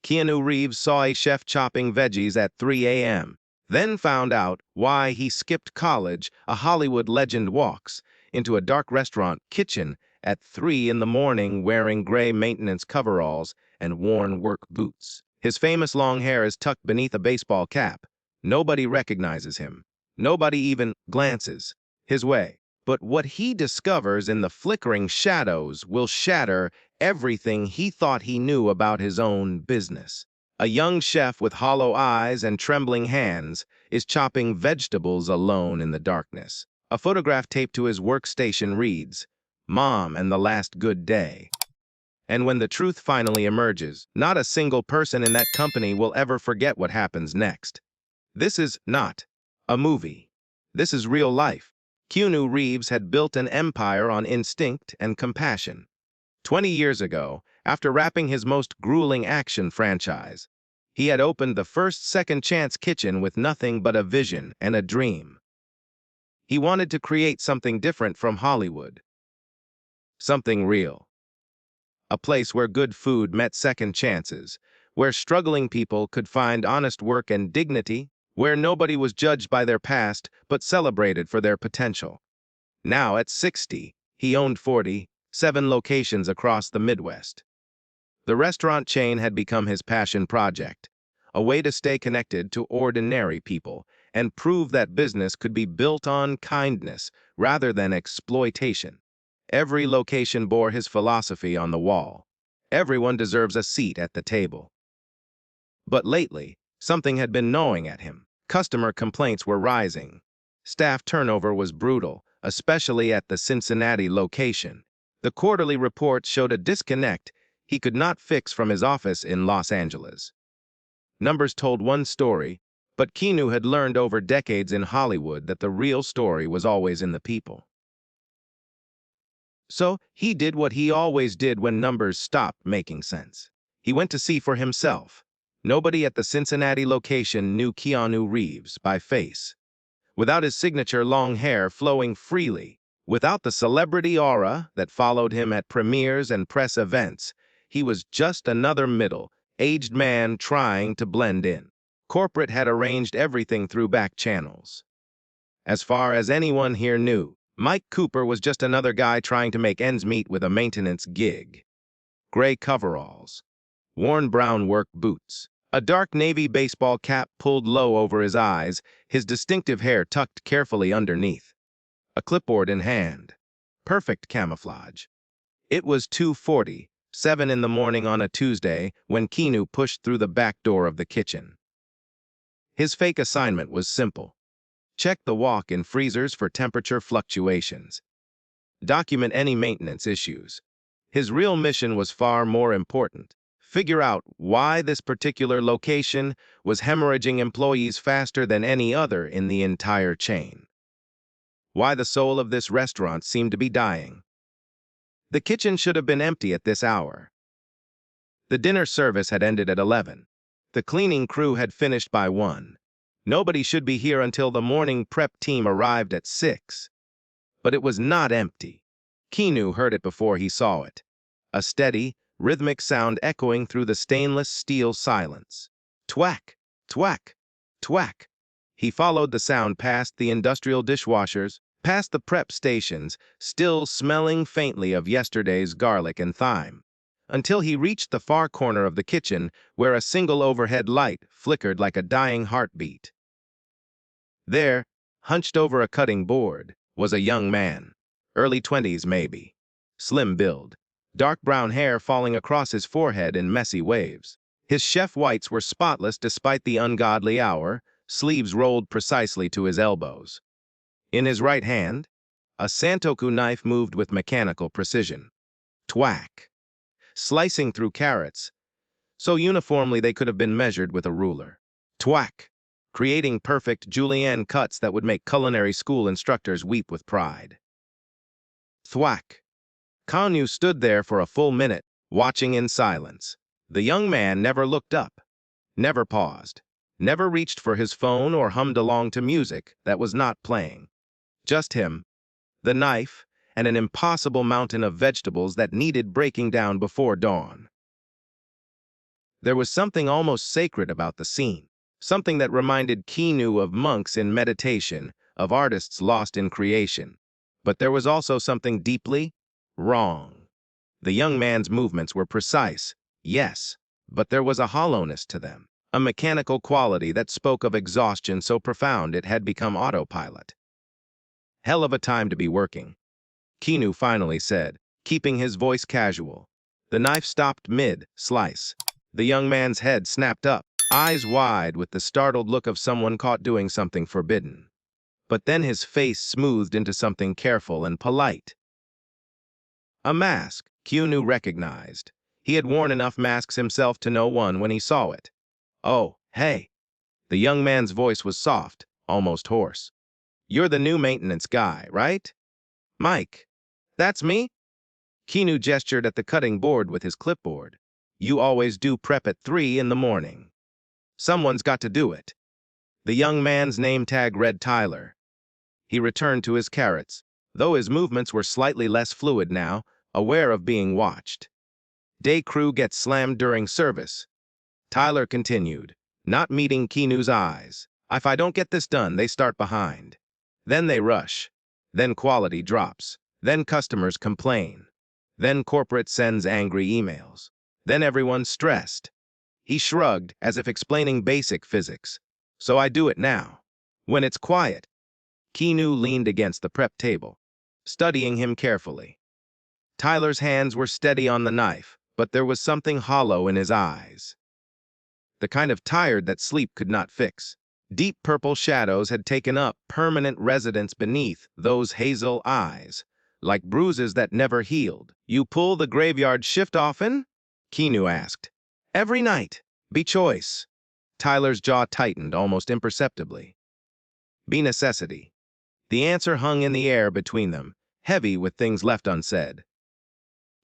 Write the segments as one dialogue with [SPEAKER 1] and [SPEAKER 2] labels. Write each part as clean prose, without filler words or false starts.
[SPEAKER 1] Keanu Reeves saw a chef chopping veggies at 3 a.m., then found out why he skipped college. A Hollywood legend walks into a dark restaurant kitchen at 3 in the morning wearing gray maintenance coveralls and worn work boots. His famous long hair is tucked beneath a baseball cap. Nobody recognizes him. Nobody even glances his way. But what he discovers in the flickering shadows will shatter everything he thought he knew about his own business. A young chef with hollow eyes and trembling hands is chopping vegetables alone in the darkness. A photograph taped to his workstation reads, "Mom and the last good day." And when the truth finally emerges, not a single person in that company will ever forget what happens next. This is not a movie. This is real life. Keanu Reeves had built an empire on instinct and compassion. 20 years ago, after wrapping his most grueling action franchise, he had opened the first Second Chance kitchen with nothing but a vision and a dream. He wanted to create something different from Hollywood. Something real. A place where good food met second chances, where struggling people could find honest work and dignity, where nobody was judged by their past but celebrated for their potential. Now, at 60, he owned 47 locations across the Midwest. The restaurant chain had become his passion project, a way to stay connected to ordinary people and prove that business could be built on kindness rather than exploitation. Every location bore his philosophy on the wall. Everyone deserves a seat at the table. But lately, something had been gnawing at him. Customer complaints were rising. Staff turnover was brutal, especially at the Cincinnati location. The quarterly report showed a disconnect he could not fix from his office in Los Angeles. Numbers told one story, but Keanu had learned over decades in Hollywood that the real story was always in the people. So he did what he always did when numbers stopped making sense. He went to see for himself. Nobody at the Cincinnati location knew Keanu Reeves by face. Without his signature long hair flowing freely, without the celebrity aura that followed him at premieres and press events, he was just another middle-aged man trying to blend in. Corporate had arranged everything through back channels. As far as anyone here knew, Mike Cooper was just another guy trying to make ends meet with a maintenance gig. Gray coveralls, worn brown work boots, a dark navy baseball cap pulled low over his eyes, his distinctive hair tucked carefully underneath. A clipboard in hand. Perfect camouflage. It was 2:47 in the morning on a Tuesday when Keanu pushed through the back door of the kitchen. His fake assignment was simple. Check the walk-in freezers for temperature fluctuations. Document any maintenance issues. His real mission was far more important. Figure out why this particular location was hemorrhaging employees faster than any other in the entire chain. Why the soul of this restaurant seemed to be dying. The kitchen should have been empty at this hour. The dinner service had ended at 11. The cleaning crew had finished by 1. Nobody should be here until the morning prep team arrived at 6. But it was not empty. Keanu heard it before he saw it. A steady, rhythmic sound echoing through the stainless steel silence. Twack, twack, twack. He followed the sound past the industrial dishwashers, past the prep stations, still smelling faintly of yesterday's garlic and thyme, until he reached the far corner of the kitchen where a single overhead light flickered like a dying heartbeat. There, hunched over a cutting board, was a young man, early 20s maybe, slim build, dark brown hair falling across his forehead in messy waves. His chef whites were spotless despite the ungodly hour, sleeves rolled precisely to his elbows. In his right hand, a santoku knife moved with mechanical precision. Twack, slicing through carrots, so uniformly they could have been measured with a ruler. Twack, creating perfect julienne cuts that would make culinary school instructors weep with pride. Thwack. Keanu stood there for a full minute, watching in silence. The young man never looked up, never paused, never reached for his phone or hummed along to music that was not playing. Just him, the knife, and an impossible mountain of vegetables that needed breaking down before dawn. There was something almost sacred about the scene, something that reminded Keanu of monks in meditation, of artists lost in creation. But there was also something deeply wrong. The young man's movements were precise, yes, but there was a hollowness to them, a mechanical quality that spoke of exhaustion so profound it had become autopilot. Hell of a time to be working, Keanu finally said, keeping his voice casual. The knife stopped mid-slice. The young man's head snapped up, eyes wide with the startled look of someone caught doing something forbidden. But then his face smoothed into something careful and polite. A mask, Keanu recognized. He had worn enough masks himself to know one when he saw it. Oh, hey. The young man's voice was soft, almost hoarse. You're the new maintenance guy, right? Mike. That's me? Keanu gestured at the cutting board with his clipboard. You always do prep at 3 in the morning. Someone's got to do it. The young man's name tag read Tyler. He returned to his carrots, though his movements were slightly less fluid now, aware of being watched. Day crew gets slammed during service. Tyler continued, not meeting Keanu's eyes. If I don't get this done, they start behind. Then they rush. Then quality drops. Then customers complain. Then corporate sends angry emails. Then everyone's stressed. He shrugged, as if explaining basic physics. So I do it now. When it's quiet. Keanu leaned against the prep table, studying him carefully. Tyler's hands were steady on the knife, but there was something hollow in his eyes. The kind of tired that sleep could not fix. Deep purple shadows had taken up permanent residence beneath those hazel eyes, like bruises that never healed. You pull the graveyard shift often? Keanu asked. Every night. Be choice. Tyler's jaw tightened almost imperceptibly. Be necessity. The answer hung in the air between them, heavy with things left unsaid.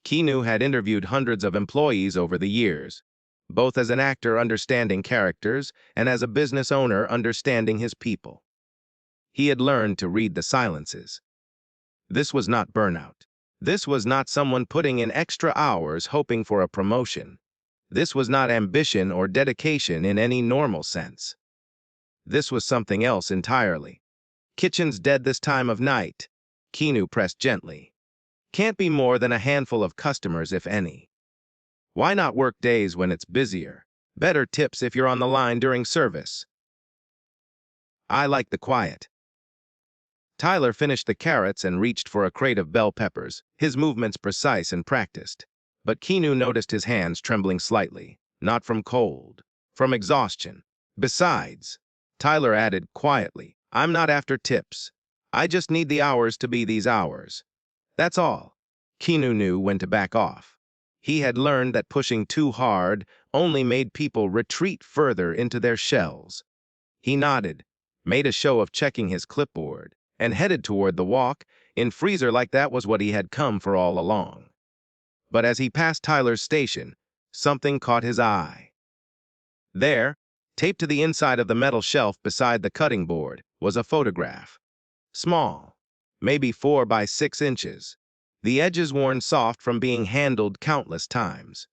[SPEAKER 1] Keanu had interviewed hundreds of employees over the years, both as an actor understanding characters and as a business owner understanding his people. He had learned to read the silences. This was not burnout. This was not someone putting in extra hours hoping for a promotion. This was not ambition or dedication in any normal sense. This was something else entirely. Kitchen's dead this time of night, Keanu pressed gently. Can't be more than a handful of customers, if any. Why not work days when it's busier? Better tips if you're on the line during service. I like the quiet. Tyler finished the carrots and reached for a crate of bell peppers, his movements precise and practiced. But Keanu noticed his hands trembling slightly, not from cold, from exhaustion. Besides, Tyler added quietly, I'm not after tips. I just need the hours to be these hours. That's all. Keanu knew when to back off. He had learned that pushing too hard only made people retreat further into their shells. He nodded, made a show of checking his clipboard, and headed toward the walk. In freezer like that was what he had come for all along. But as he passed Tyler's station, something caught his eye. There, taped to the inside of the metal shelf beside the cutting board, was a photograph. Small, maybe 4 by 6 inches. The edges worn soft from being handled countless times.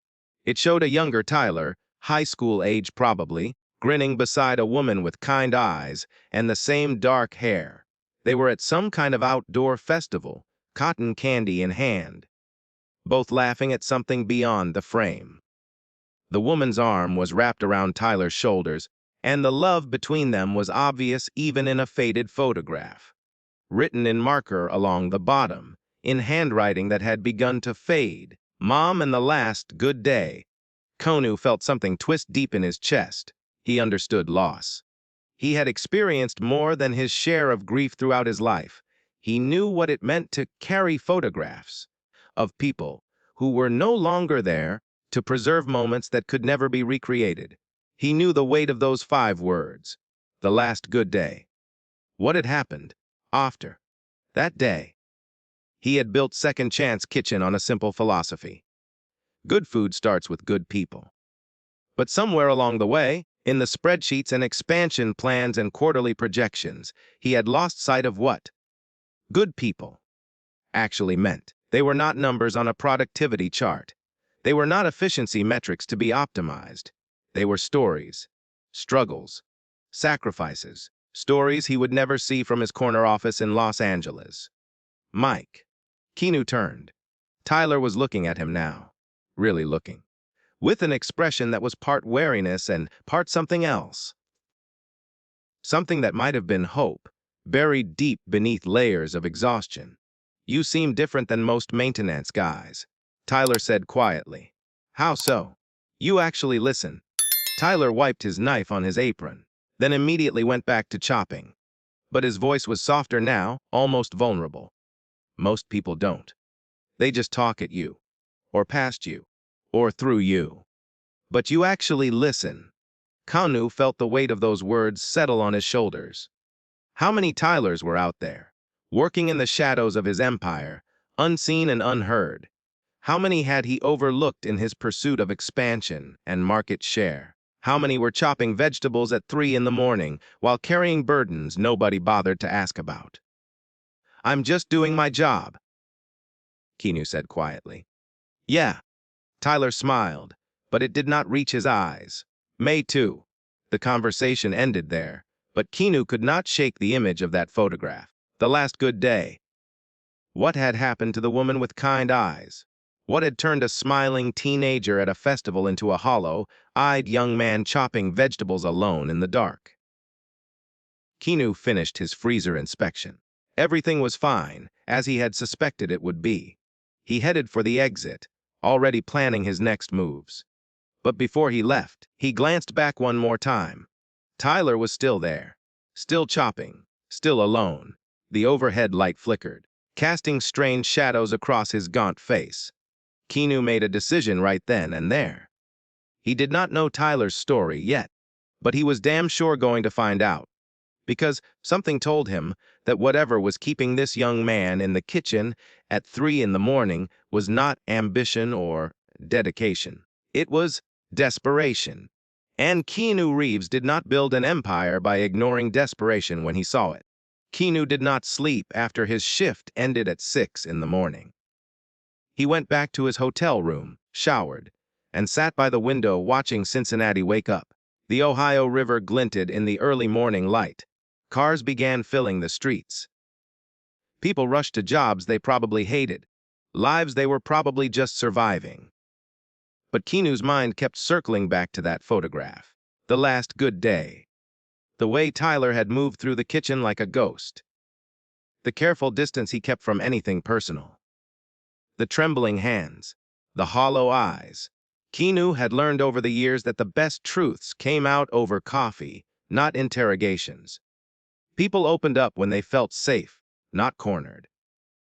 [SPEAKER 1] It showed a younger Tyler, high school age probably, grinning beside a woman with kind eyes and the same dark hair. They were at some kind of outdoor festival, cotton candy in hand, both laughing at something beyond the frame. The woman's arm was wrapped around Tyler's shoulders, and the love between them was obvious even in a faded photograph. Written in marker along the bottom, in handwriting that had begun to fade, Mom and the last good day. Keanu felt something twist deep in his chest. He understood loss. He had experienced more than his share of grief throughout his life. He knew what it meant to carry photographs of people who were no longer there to preserve moments that could never be recreated. He knew the weight of those 5 words, the last good day. What had happened after that day? He had built Second Chance Kitchen on a simple philosophy. Good food starts with good people. But somewhere along the way, in the spreadsheets and expansion plans and quarterly projections, he had lost sight of what good people actually meant. They were not numbers on a productivity chart. They were not efficiency metrics to be optimized. They were stories, struggles, sacrifices, stories he would never see from his corner office in Los Angeles. Mike. Keanu turned. Tyler was looking at him now. Really looking. With an expression that was part wariness and part something else. Something that might have been hope, buried deep beneath layers of exhaustion. You seem different than most maintenance guys, Tyler said quietly. How so? You actually listen. Tyler wiped his knife on his apron, then immediately went back to chopping. But his voice was softer now, almost vulnerable. Most people don't. They just talk at you, or past you, or through you. But you actually listen. Keanu felt the weight of those words settle on his shoulders. How many Tylers were out there, working in the shadows of his empire, unseen and unheard? How many had he overlooked in his pursuit of expansion and market share? How many were chopping vegetables at 3 in the morning while carrying burdens nobody bothered to ask about? I'm just doing my job, Keanu said quietly. Yeah, Tyler smiled, but it did not reach his eyes. May 2. The conversation ended there, but Keanu could not shake the image of that photograph. The last good day. What had happened to the woman with kind eyes? What had turned a smiling teenager at a festival into a hollow-eyed young man chopping vegetables alone in the dark? Keanu finished his freezer inspection. Everything was fine, as he had suspected it would be. He headed for the exit, already planning his next moves. But before he left, he glanced back one more time. Tyler was still there, still chopping, still alone. The overhead light flickered, casting strange shadows across his gaunt face. Keanu made a decision right then and there. He did not know Tyler's story yet, but he was damn sure going to find out. Because something told him that whatever was keeping this young man in the kitchen at 3 in the morning was not ambition or dedication. It was desperation. And Keanu Reeves did not build an empire by ignoring desperation when he saw it. Keanu did not sleep after his shift ended at 6 in the morning. He went back to his hotel room, showered, and sat by the window watching Cincinnati wake up. The Ohio River glinted in the early morning light. Cars began filling the streets. People rushed to jobs they probably hated, lives they were probably just surviving. But Keanu's mind kept circling back to that photograph. The last good day. The way Tyler had moved through the kitchen like a ghost. The careful distance he kept from anything personal. The trembling hands. The hollow eyes. Keanu had learned over the years that the best truths came out over coffee, not interrogations. People opened up when they felt safe, not cornered.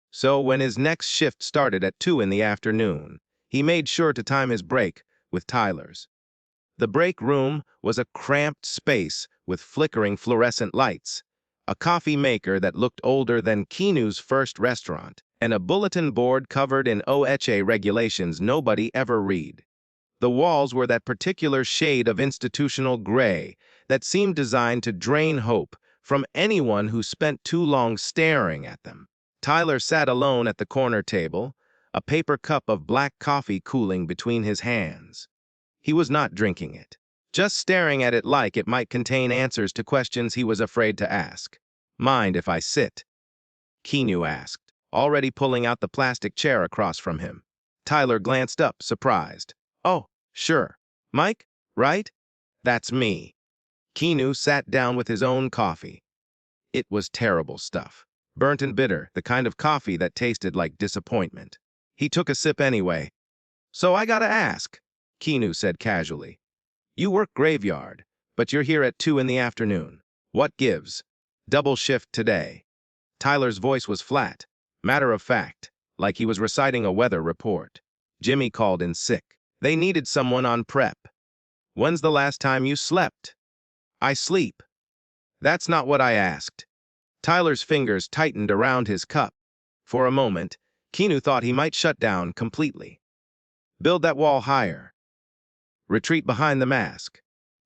[SPEAKER 1] So when his next shift started at 2 in the afternoon, he made sure to time his break with Tyler's. The break room was a cramped space with flickering fluorescent lights, a coffee maker that looked older than Keanu's first restaurant, and a bulletin board covered in OHA regulations nobody ever read. The walls were that particular shade of institutional gray that seemed designed to drain hope from anyone who spent too long staring at them. Tyler sat alone at the corner table, a paper cup of black coffee cooling between his hands. He was not drinking it, just staring at it like it might contain answers to questions he was afraid to ask. Mind if I sit? Keanu asked, already pulling out the plastic chair across from him. Tyler glanced up, surprised. Oh, sure. Mike, right? That's me. Keanu sat down with his own coffee. It was terrible stuff. Burnt and bitter, the kind of coffee that tasted like disappointment. He took a sip anyway. So I gotta ask, Keanu said casually. You work graveyard, but you're here at 2 in the afternoon. What gives? Double shift today. Tyler's voice was flat, matter of fact, like he was reciting a weather report. Jimmy called in sick. They needed someone on prep. When's the last time you slept? I sleep. That's not what I asked. Tyler's fingers tightened around his cup. For a moment, Keanu thought he might shut down completely. Build that wall higher. Retreat behind the mask.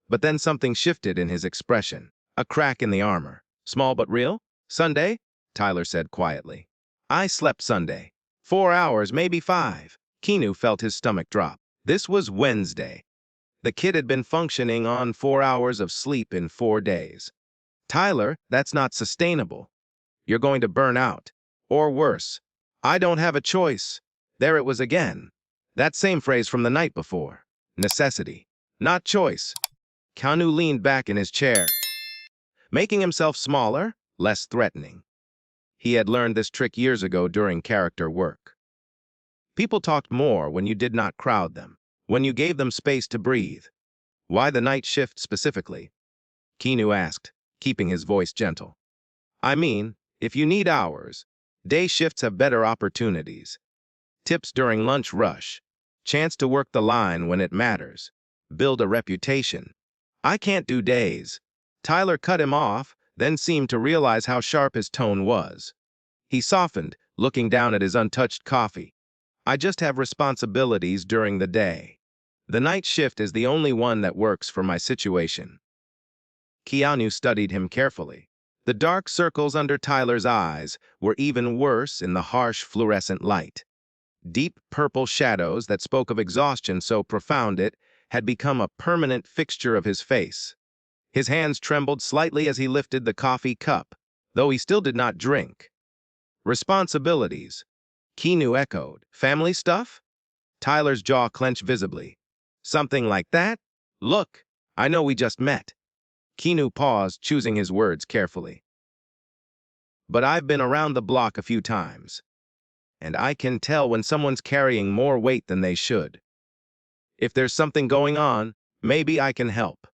[SPEAKER 1] But then something shifted in his expression. A crack in the armor. Small but real? Sunday? Tyler said quietly. I slept Sunday. 4 hours, maybe 5. Keanu felt his stomach drop. This was Wednesday. The kid had been functioning on 4 hours of sleep in 4 days. Tyler, that's not sustainable. You're going to burn out. Or worse. I don't have a choice. There it was again. That same phrase from the night before. Necessity. Not choice. Keanu leaned back in his chair, making himself smaller, less threatening. He had learned this trick years ago during character work. People talked more when you did not crowd them, when you gave them space to breathe. Why the night shift specifically? Keanu asked, keeping his voice gentle. I mean, if you need hours, day shifts have better opportunities. Tips during lunch rush. Chance to work the line when it matters. Build a reputation. I can't do days. Tyler cut him off, then seemed to realize how sharp his tone was. He softened, looking down at his untouched coffee. I just have responsibilities during the day. The night shift is the only one that works for my situation. Keanu studied him carefully. The dark circles under Tyler's eyes were even worse in the harsh fluorescent light. Deep purple shadows that spoke of exhaustion so profound it had become a permanent fixture of his face. His hands trembled slightly as he lifted the coffee cup, though he still did not drink. Responsibilities. Keanu echoed. Family stuff? Tyler's jaw clenched visibly. Something like that? Look, I know we just met. Keanu paused, choosing his words carefully. But I've been around the block a few times, and I can tell when someone's carrying more weight than they should. If there's something going on, maybe I can help,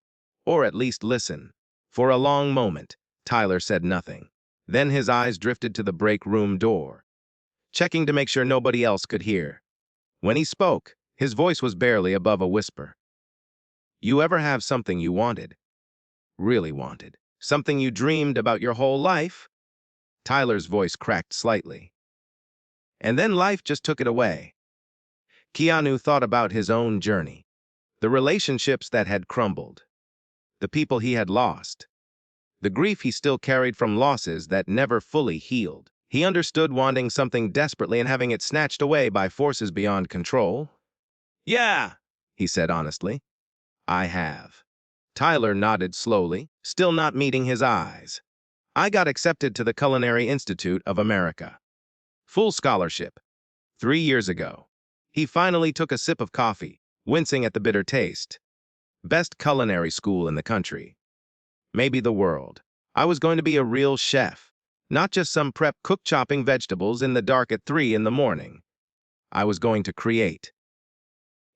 [SPEAKER 1] or at least listen. For a long moment, Tyler said nothing. Then his eyes drifted to the break room door, checking to make sure nobody else could hear. When he spoke, his voice was barely above a whisper. You ever have something you wanted? Really wanted? Something you dreamed about your whole life? Tyler's voice cracked slightly. And then life just took it away. Keanu thought about his own journey, the relationships that had crumbled, the people he had lost, the grief he still carried from losses that never fully healed. He understood wanting something desperately and having it snatched away by forces beyond control. Yeah, he said honestly. I have. Tyler nodded slowly, still not meeting his eyes. I got accepted to the Culinary Institute of America. Full scholarship. 3 years ago. He finally took a sip of coffee, wincing at the bitter taste. Best culinary school in the country. Maybe the world. I was going to be a real chef, not just some prep cook chopping vegetables in the dark at 3 in the morning. I was going to create.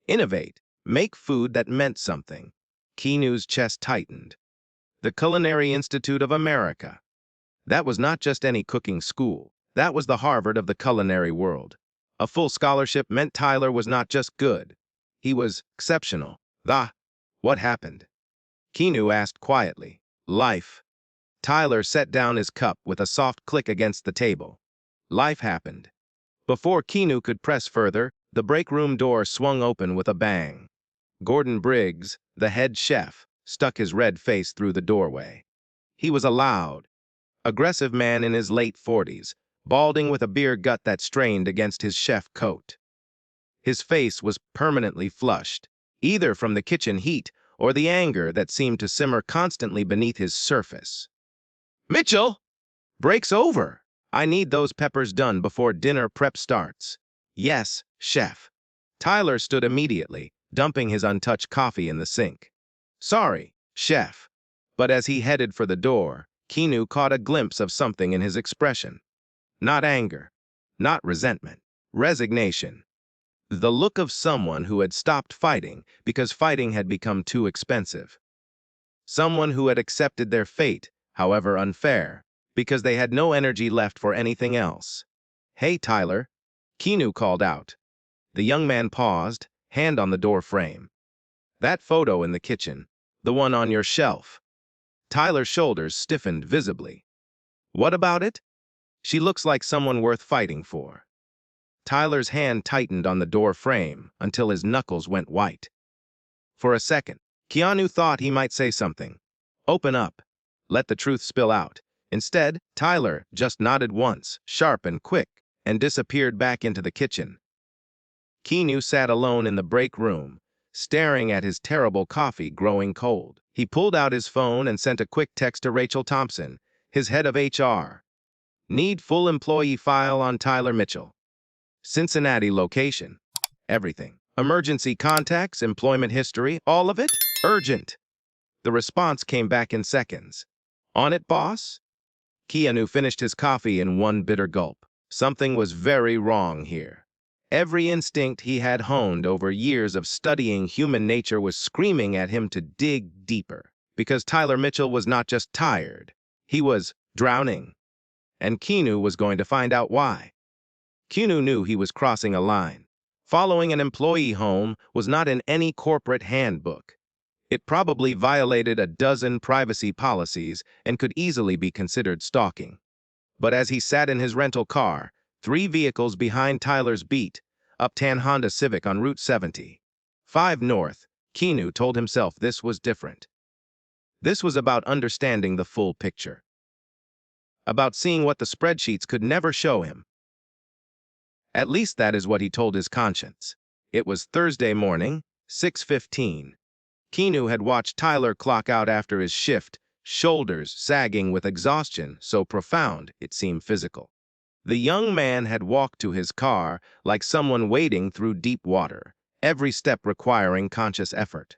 [SPEAKER 1] Innovate. Make food that meant something. Keanu's chest tightened. The Culinary Institute of America. That was not just any cooking school. That was the Harvard of the culinary world. A full scholarship meant Tyler was not just good. He was exceptional. What happened? Keanu asked quietly. Life. Tyler set down his cup with a soft click against the table. Life happened. Before Keanu could press further, the break room door swung open with a bang. Gordon Briggs, the head chef, stuck his red face through the doorway. He was a loud, aggressive man in his late 40s, balding with a beer gut that strained against his chef coat. His face was permanently flushed, either from the kitchen heat or the anger that seemed to simmer constantly beneath his surface. Mitchell! Break's over. I need those peppers done before dinner prep starts. Yes, chef. Tyler stood immediately, dumping his untouched coffee in the sink. Sorry, chef. But as he headed for the door, Keanu caught a glimpse of something in his expression. Not anger, not resentment, resignation. The look of someone who had stopped fighting because fighting had become too expensive. Someone who had accepted their fate, however unfair, because they had no energy left for anything else. Hey, Tyler, Keanu called out. The young man paused, hand on the door frame. That photo in the kitchen, the one on your shelf. Tyler's shoulders stiffened visibly. What about it? She looks like someone worth fighting for. Tyler's hand tightened on the door frame until his knuckles went white. For a second, Keanu thought he might say something. Open up. Let the truth spill out. Instead, Tyler just nodded once, sharp and quick, and disappeared back into the kitchen. Keanu sat alone in the break room, staring at his terrible coffee growing cold. He pulled out his phone and sent a quick text to Rachel Thompson, his head of HR. Need full employee file on Tyler Mitchell. Cincinnati location. Everything. Emergency contacts, employment history, all of it? Urgent. The response came back in seconds. On it, boss? Keanu finished his coffee in one bitter gulp. Something was very wrong here. Every instinct he had honed over years of studying human nature was screaming at him to dig deeper. Because Tyler Mitchell was not just tired, he was drowning. And Keanu was going to find out why. Keanu knew he was crossing a line. Following an employee home was not in any corporate handbook. It probably violated a dozen privacy policies and could easily be considered stalking. But as he sat in his rental car, 3 vehicles behind Tyler's beat, uptan Honda Civic on Route 70, 5 North, Keanu told himself this was different. This was about understanding the full picture. About seeing what the spreadsheets could never show him. At least that is what he told his conscience. It was Thursday morning, 6:15. Keanu had watched Tyler clock out after his shift, shoulders sagging with exhaustion so profound it seemed physical. The young man had walked to his car like someone wading through deep water, every step requiring conscious effort.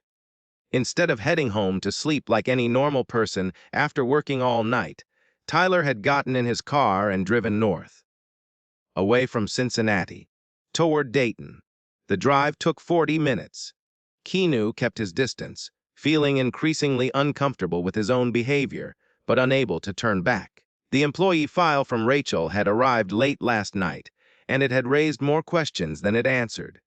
[SPEAKER 1] Instead of heading home to sleep like any normal person after working all night, Tyler had gotten in his car and driven north. Away from Cincinnati, toward Dayton. The drive took 40 minutes. Keanu kept his distance, feeling increasingly uncomfortable with his own behavior, but unable to turn back. The employee file from Rachel had arrived late last night, and it had raised more questions than it answered.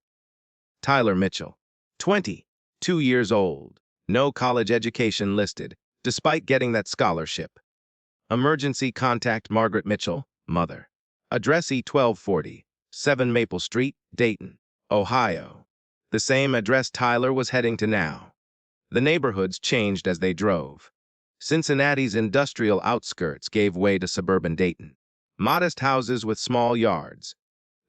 [SPEAKER 1] Tyler Mitchell, 20, 2 years old, no college education listed, despite getting that scholarship. Emergency contact Margaret Mitchell, mother. Address E1240, 7 Maple Street, Dayton, Ohio. The same address Tyler was heading to now. The neighborhoods changed as they drove. Cincinnati's industrial outskirts gave way to suburban Dayton. Modest houses with small yards.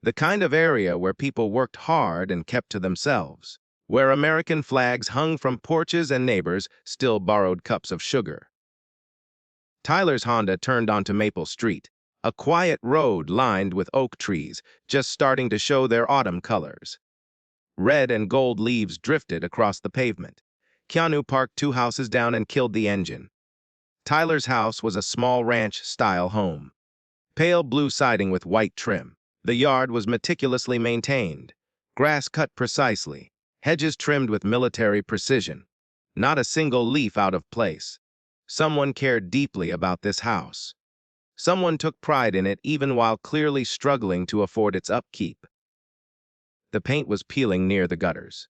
[SPEAKER 1] The kind of area where people worked hard and kept to themselves. Where American flags hung from porches and neighbors still borrowed cups of sugar. Tyler's Honda turned onto Maple Street, a quiet road lined with oak trees just starting to show their autumn colors. Red and gold leaves drifted across the pavement. Keanu parked 2 houses down and killed the engine. Tyler's house was a small ranch-style home. Pale blue siding with white trim. The yard was meticulously maintained. Grass cut precisely. Hedges trimmed with military precision. Not a single leaf out of place. Someone cared deeply about this house. Someone took pride in it even while clearly struggling to afford its upkeep. The paint was peeling near the gutters.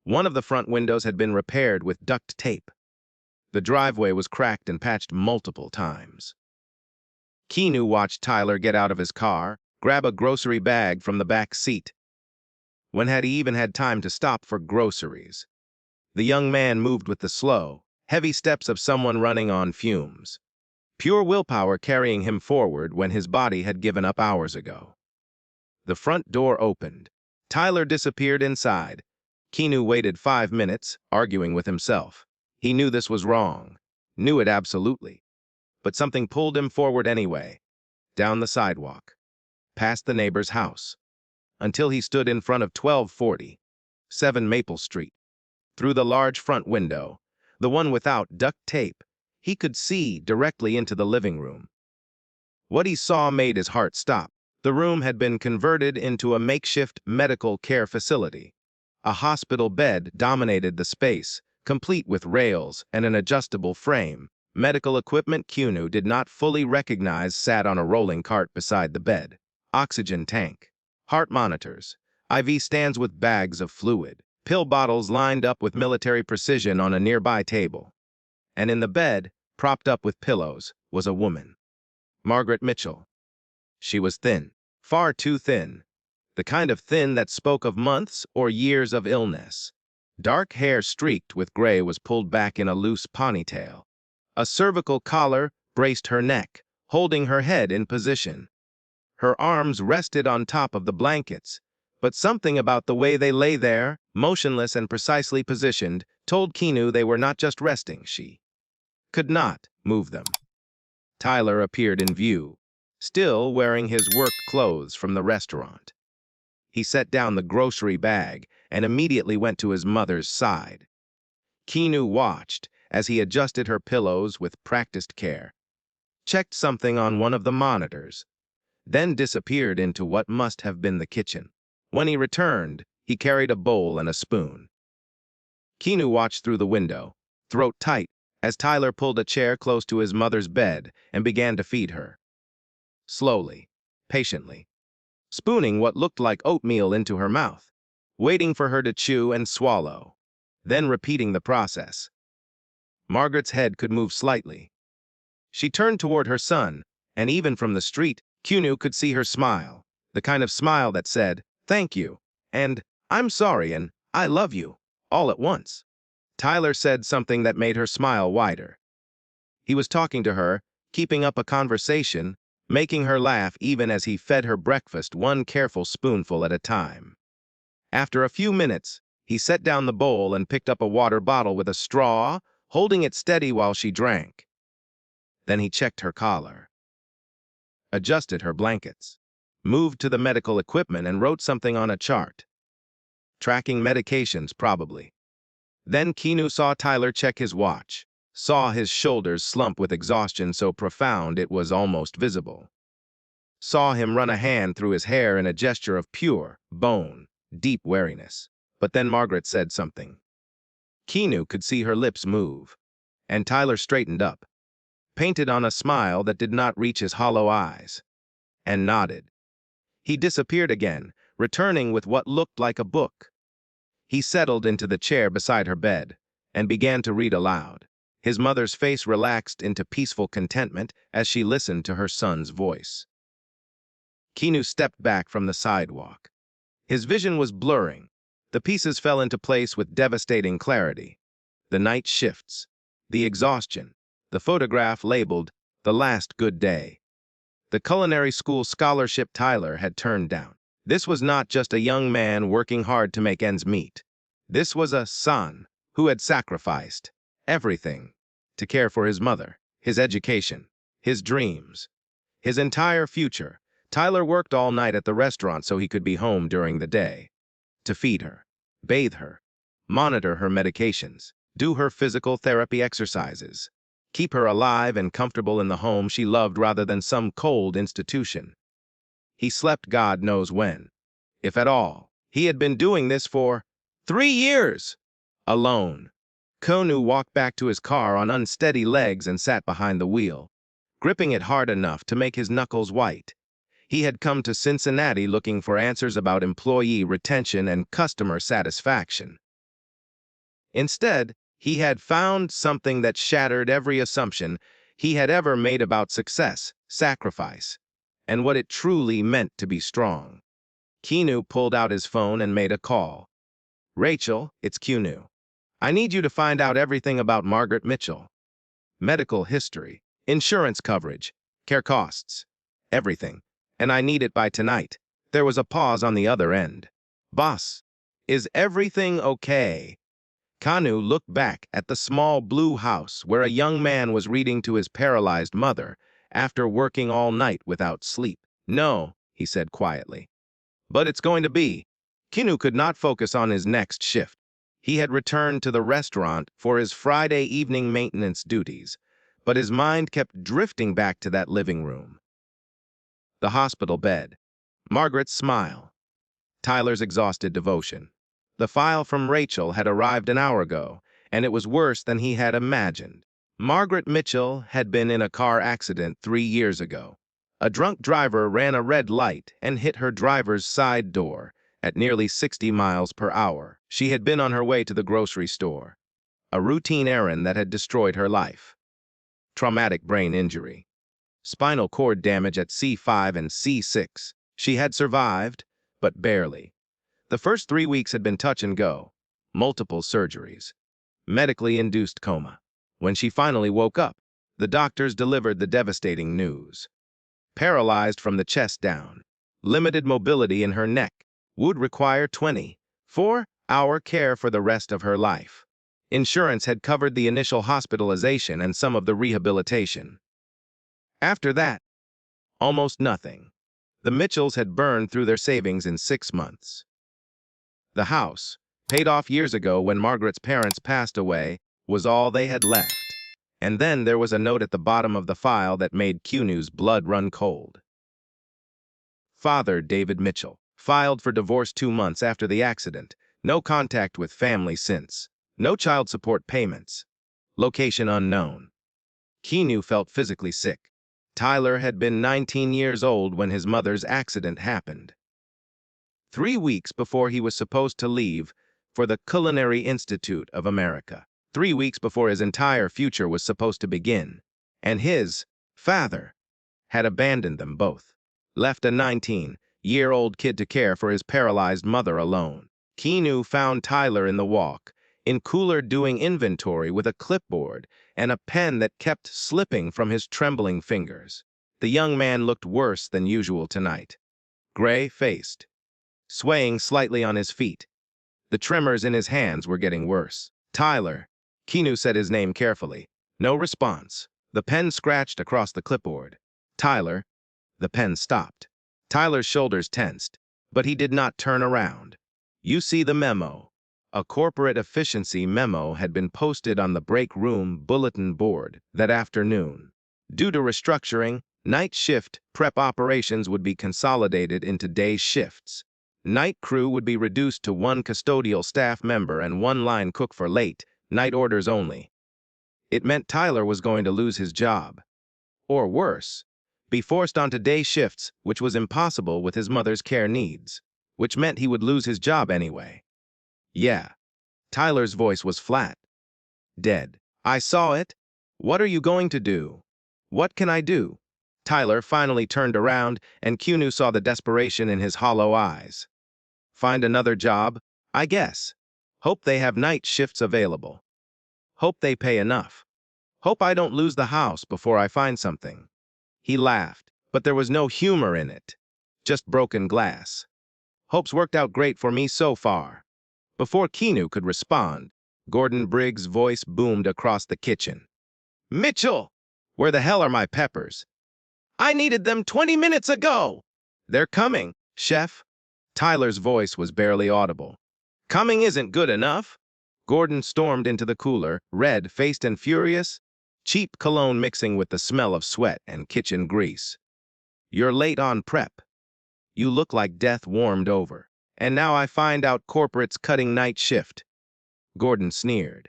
[SPEAKER 1] One of the front windows had been repaired with duct tape. The driveway was cracked and patched multiple times. Keanu watched Tyler get out of his car, grab a grocery bag from the back seat. When had he even had time to stop for groceries? The young man moved with the slow, heavy steps of someone running on fumes. Pure willpower carrying him forward when his body had given up hours ago. The front door opened. Tyler disappeared inside. Keanu waited 5 minutes, arguing with himself. He knew this was wrong. Knew it absolutely. But something pulled him forward anyway. Down the sidewalk. Past the neighbor's house. Until he stood in front of 1240, 7 Maple Street. Through the large front window, the one without duct tape, he could see directly into the living room. What he saw made his heart stop. The room had been converted into a makeshift medical care facility. A hospital bed dominated the space, complete with rails and an adjustable frame. Medical equipment Keanu did not fully recognize sat on a rolling cart beside the bed. Oxygen tank, heart monitors, IV stands with bags of fluid, pill bottles lined up with military precision on a nearby table. And in the bed, propped up with pillows, was a woman. Margaret Mitchell. She was thin, far too thin, the kind of thin that spoke of months or years of illness. Dark hair streaked with gray was pulled back in a loose ponytail. A cervical collar braced her neck, holding her head in position. Her arms rested on top of the blankets, But something about the way they lay there, motionless and precisely positioned, told Keanu they were not just resting. She could not move them. Tyler appeared in view, still wearing his work clothes from the restaurant. He set down the grocery bag and immediately went to his mother's side. Keanu watched as he adjusted her pillows with practiced care, checked something on one of the monitors, then disappeared into what must have been the kitchen. When he returned, he carried a bowl and a spoon. Keanu watched through the window, throat tight, as Tyler pulled a chair close to his mother's bed and began to feed her. Slowly, patiently, spooning what looked like oatmeal into her mouth, waiting for her to chew and swallow, then repeating the process. Margaret's head could move slightly. She turned toward her son, and even from the street, Keanu could see her smile, the kind of smile that said, "Thank you," and "I'm sorry," and "I love you," all at once. Tyler said something that made her smile wider. He was talking to her, keeping up a conversation, making her laugh even as he fed her breakfast one careful spoonful at a time. After a few minutes, he set down the bowl and picked up a water bottle with a straw, holding it steady while she drank. Then he checked her collar, adjusted her blankets, moved to the medical equipment and wrote something on a chart. Tracking medications, probably. Then Keanu saw Tyler check his watch, saw his shoulders slump with exhaustion so profound it was almost visible. Saw him run a hand through his hair in a gesture of pure, bone, deep weariness. But then Margaret said something. Keanu could see her lips move, and Tyler straightened up, painted on a smile that did not reach his hollow eyes, and nodded. He disappeared again, returning with what looked like a book. He settled into the chair beside her bed and began to read aloud. His mother's face relaxed into peaceful contentment as she listened to her son's voice. Keanu stepped back from the sidewalk. His vision was blurring. The pieces fell into place with devastating clarity. The night shifts, the exhaustion, the photograph labeled "The Last Good Day." The culinary school scholarship Tyler had turned down. This was not just a young man working hard to make ends meet. This was a son who had sacrificed everything to care for his mother, his education, his dreams, his entire future. Tyler worked all night at the restaurant so he could be home during the day, to feed her, bathe her, monitor her medications, do her physical therapy exercises, keep her alive and comfortable in the home she loved rather than some cold institution. He slept God knows when, if at all. He had been doing this for 3 years, alone. Keanu walked back to his car on unsteady legs and sat behind the wheel, gripping it hard enough to make his knuckles white. He had come to Cincinnati looking for answers about employee retention and customer satisfaction. Instead, he had found something that shattered every assumption he had ever made about success, sacrifice, and what it truly meant to be strong. Keanu pulled out his phone and made a call. "Rachel, it's Keanu. I need you to find out everything about Margaret Mitchell. Medical history, insurance coverage, care costs, everything. And I need it by tonight." There was a pause on the other end. "Boss, is everything okay?" Keanu looked back at the small blue house where a young man was reading to his paralyzed mother after working all night without sleep. "No," he said quietly. "But it's going to be." Keanu could not focus on his next shift. He had returned to the restaurant for his Friday evening maintenance duties, but his mind kept drifting back to that living room. The hospital bed, Margaret's smile, Tyler's exhausted devotion. The file from Rachel had arrived an hour ago, and it was worse than he had imagined. Margaret Mitchell had been in a car accident 3 years ago. A drunk driver ran a red light and hit her driver's side door at nearly 60 miles per hour. She had been on her way to the grocery store, a routine errand that had destroyed her life. Traumatic brain injury, spinal cord damage at C5 and C6. She had survived, but barely. The first 3 weeks had been touch and go, multiple surgeries, medically induced coma. When she finally woke up, the doctors delivered the devastating news. Paralyzed from the chest down, limited mobility in her neck, would require 24-hour care for the rest of her life. Insurance had covered the initial hospitalization and some of the rehabilitation. After that, almost nothing. The Mitchells had burned through their savings in 6 months. The house, paid off years ago when Margaret's parents passed away, was all they had left. And then there was a note at the bottom of the file that made Keanu's blood run cold. Father David Mitchell, filed for divorce 2 months after the accident. No contact with family since. No child support payments. Location unknown. Keanu felt physically sick. Tyler had been 19 years old when his mother's accident happened. 3 weeks before he was supposed to leave for the Culinary Institute of America. 3 weeks before his entire future was supposed to begin. And his father had abandoned them both. Left a 19-year-old kid to care for his paralyzed mother alone. Keanu found Tyler in the walk, in cooler doing inventory with a clipboard and a pen that kept slipping from his trembling fingers. The young man looked worse than usual tonight. Gray-faced, swaying slightly on his feet. The tremors in his hands were getting worse. Tyler. Keanu said his name carefully. No response. The pen scratched across the clipboard. Tyler. The pen stopped. Tyler's shoulders tensed, but he did not turn around. You see the memo. A corporate efficiency memo had been posted on the break room bulletin board that afternoon. Due to restructuring, night shift prep operations would be consolidated into day shifts. Night crew would be reduced to 1 custodial staff member and 1 line cook for late, night orders only. It meant Tyler was going to lose his job. Or worse, be forced onto day shifts, which was impossible with his mother's care needs, which meant he would lose his job anyway. Yeah. Tyler's voice was flat. Dead. I saw it. What are you going to do? What can I do? Tyler finally turned around, and Keanu saw the desperation in his hollow eyes. Find another job, I guess. Hope they have night shifts available. Hope they pay enough. Hope I don't lose the house before I find something. He laughed, but there was no humor in it. Just broken glass. Hope's worked out great for me so far. Before Keanu could respond, Gordon Briggs' voice boomed across the kitchen. Mitchell! Where the hell are my peppers? I needed them 20 minutes ago! They're coming, chef. Tyler's voice was barely audible. Coming isn't good enough. Gordon stormed into the cooler, red-faced and furious, cheap cologne mixing with the smell of sweat and kitchen grease. You're late on prep. You look like death warmed over. And now I find out corporate's cutting night shift. Gordon sneered.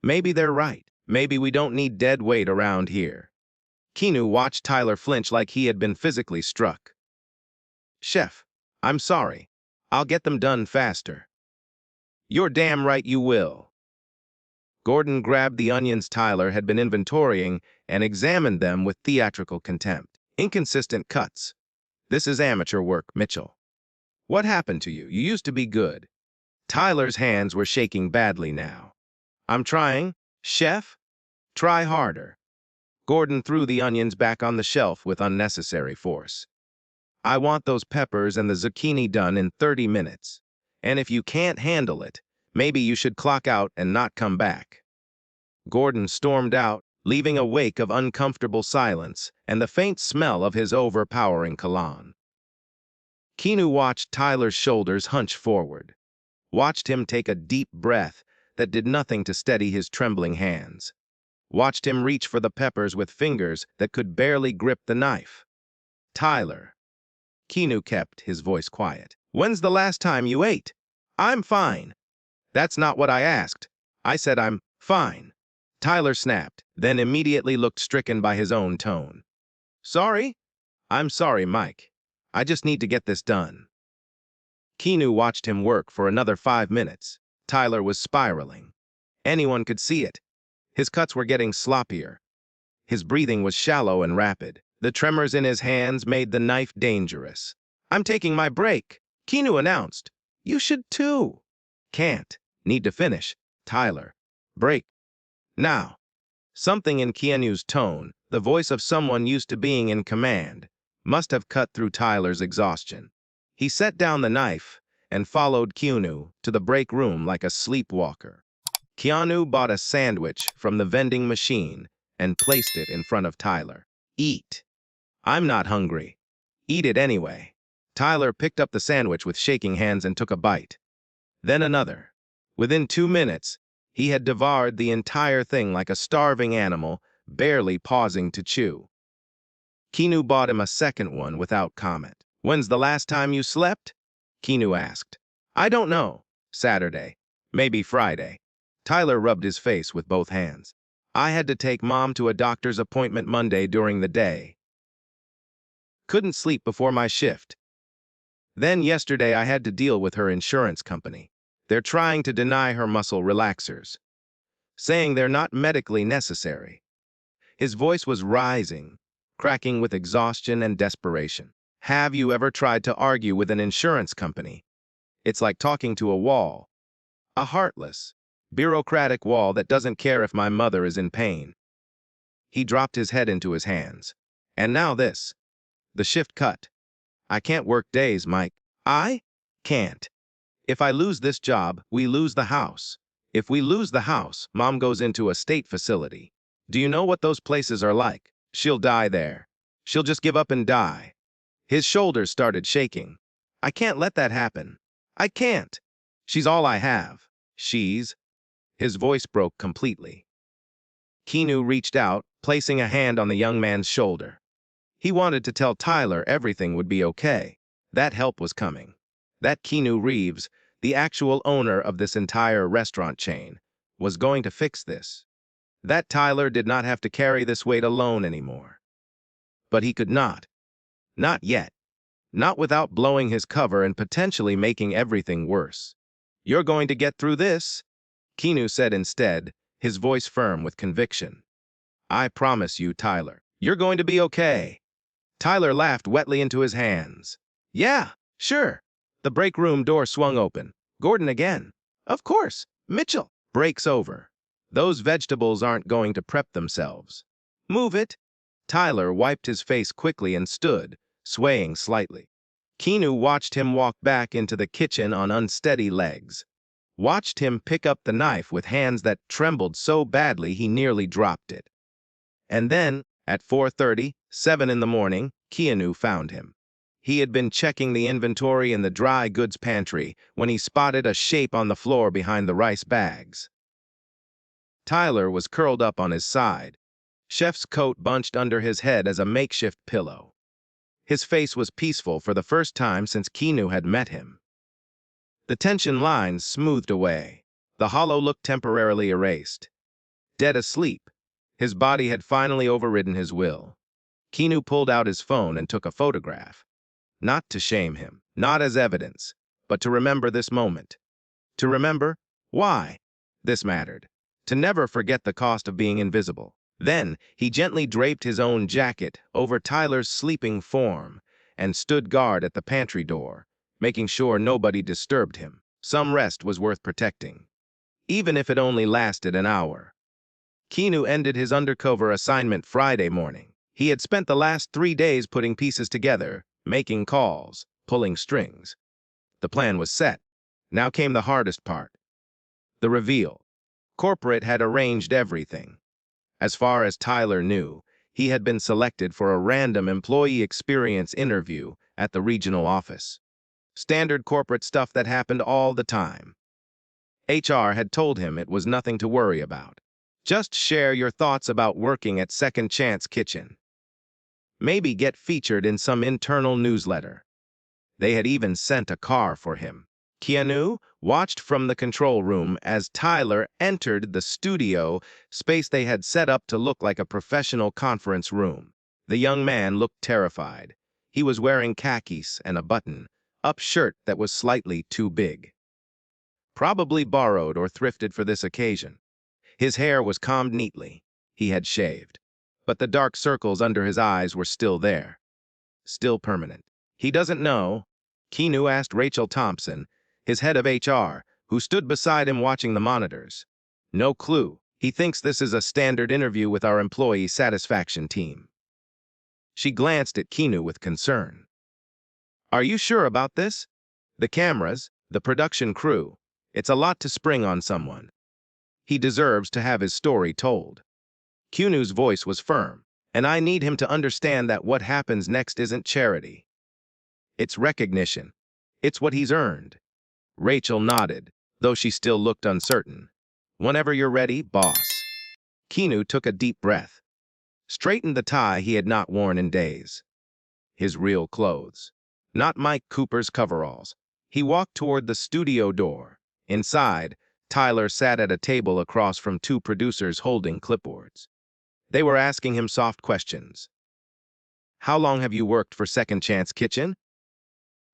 [SPEAKER 1] Maybe they're right. Maybe we don't need dead weight around here. Keanu watched Tyler flinch like he had been physically struck. Chef, I'm sorry. I'll get them done faster. You're damn right you will. Gordon grabbed the onions Tyler had been inventorying and examined them with theatrical contempt. Inconsistent cuts. This is amateur work, Mitchell. What happened to you? You used to be good. Tyler's hands were shaking badly now. I'm trying, chef. Try harder. Gordon threw the onions back on the shelf with unnecessary force. I want those peppers and the zucchini done in 30 minutes. And if you can't handle it, maybe you should clock out and not come back. Gordon stormed out, leaving a wake of uncomfortable silence and the faint smell of his overpowering cologne. Keanu watched Tyler's shoulders hunch forward, watched him take a deep breath that did nothing to steady his trembling hands, watched him reach for the peppers with fingers that could barely grip the knife. Tyler. Keanu kept his voice quiet. When's the last time you ate? I'm fine. That's not what I asked. I said I'm fine. Tyler snapped, then immediately looked stricken by his own tone. Sorry? I'm sorry, Mike. I just need to get this done. Keanu watched him work for another 5 minutes. Tyler was spiraling. Anyone could see it. His cuts were getting sloppier. His breathing was shallow and rapid. The tremors in his hands made the knife dangerous. I'm taking my break, Keanu announced. You should too. Can't. Need to finish. Tyler. Break. Now. Something in Keanu's tone, the voice of someone used to being in command, must have cut through Tyler's exhaustion. He set down the knife and followed Keanu to the break room like a sleepwalker. Keanu bought a sandwich from the vending machine and placed it in front of Tyler. Eat. I'm not hungry. Eat it anyway. Tyler picked up the sandwich with shaking hands and took a bite. Then another. Within 2 minutes, he had devoured the entire thing like a starving animal, barely pausing to chew. Keanu bought him a second one without comment. When's the last time you slept? Keanu asked. I don't know. Saturday. Maybe Friday. Tyler rubbed his face with both hands. I had to take Mom to a doctor's appointment Monday during the day. Couldn't sleep before my shift. Then yesterday I had to deal with her insurance company. They're trying to deny her muscle relaxers, saying they're not medically necessary. His voice was rising, cracking with exhaustion and desperation. Have you ever tried to argue with an insurance company? It's like talking to a wall. A heartless, bureaucratic wall that doesn't care if my mother is in pain. He dropped his head into his hands. And now this. The shift cut. I can't work days, Mike. I can't. If I lose this job, we lose the house. If we lose the house, Mom goes into a state facility. Do you know what those places are like? She'll die there. She'll just give up and die. His shoulders started shaking. I can't let that happen. I can't. She's all I have. She's... His voice broke completely. Keanu reached out, placing a hand on the young man's shoulder. He wanted to tell Tyler everything would be okay. That help was coming. That Keanu Reeves, the actual owner of this entire restaurant chain, was going to fix this. That Tyler did not have to carry this weight alone anymore. But he could not. Not yet. Not without blowing his cover and potentially making everything worse. You're going to get through this, Keanu said instead, his voice firm with conviction. I promise you, Tyler, you're going to be okay. Tyler laughed wetly into his hands. Yeah, sure. The break room door swung open. Gordon again. Of course, Mitchell. Break's over. Those vegetables aren't going to prep themselves. Move it. Tyler wiped his face quickly and stood, swaying slightly. Keanu watched him walk back into the kitchen on unsteady legs. Watched him pick up the knife with hands that trembled so badly he nearly dropped it. And then, at 4:30, 7 in the morning, Keanu found him. He had been checking the inventory in the dry goods pantry when he spotted a shape on the floor behind the rice bags. Tyler was curled up on his side, chef's coat bunched under his head as a makeshift pillow. His face was peaceful for the first time since Keanu had met him. The tension lines smoothed away. The hollow look temporarily erased. Dead asleep, his body had finally overridden his will. Keanu pulled out his phone and took a photograph. Not to shame him, not as evidence, but to remember this moment. To remember why this mattered. To never forget the cost of being invisible. Then, he gently draped his own jacket over Tyler's sleeping form and stood guard at the pantry door, making sure nobody disturbed him. Some rest was worth protecting, even if it only lasted an hour. Keanu ended his undercover assignment Friday morning. He had spent the last 3 days putting pieces together, making calls, pulling strings. The plan was set. Now came the hardest part. The reveal. Corporate had arranged everything. As far as Tyler knew, he had been selected for a random employee experience interview at the regional office. Standard corporate stuff that happened all the time. HR had told him it was nothing to worry about. Just share your thoughts about working at Second Chance Kitchen. Maybe get featured in some internal newsletter. They had even sent a car for him. Keanu watched from the control room as Tyler entered the studio space they had set up to look like a professional conference room. The young man looked terrified. He was wearing khakis and a button-up shirt that was slightly too big. Probably borrowed or thrifted for this occasion. His hair was combed neatly. He had shaved. But the dark circles under his eyes were still there. Still permanent. He doesn't know, Keanu asked Rachel Thompson, his head of HR, who stood beside him watching the monitors. No clue. He thinks this is a standard interview with our employee satisfaction team. She glanced at Keanu with concern. Are you sure about this? The cameras, the production crew. It's a lot to spring on someone. He deserves to have his story told. Keanu's voice was firm, and I need him to understand that what happens next isn't charity. It's recognition. It's what he's earned. Rachel nodded, though she still looked uncertain. Whenever you're ready, boss. Keanu took a deep breath, straightened the tie he had not worn in days. His real clothes, not Mike Cooper's coveralls. He walked toward the studio door. Inside, Tyler sat at a table across from two producers holding clipboards. They were asking him soft questions. How long have you worked for Second Chance Kitchen?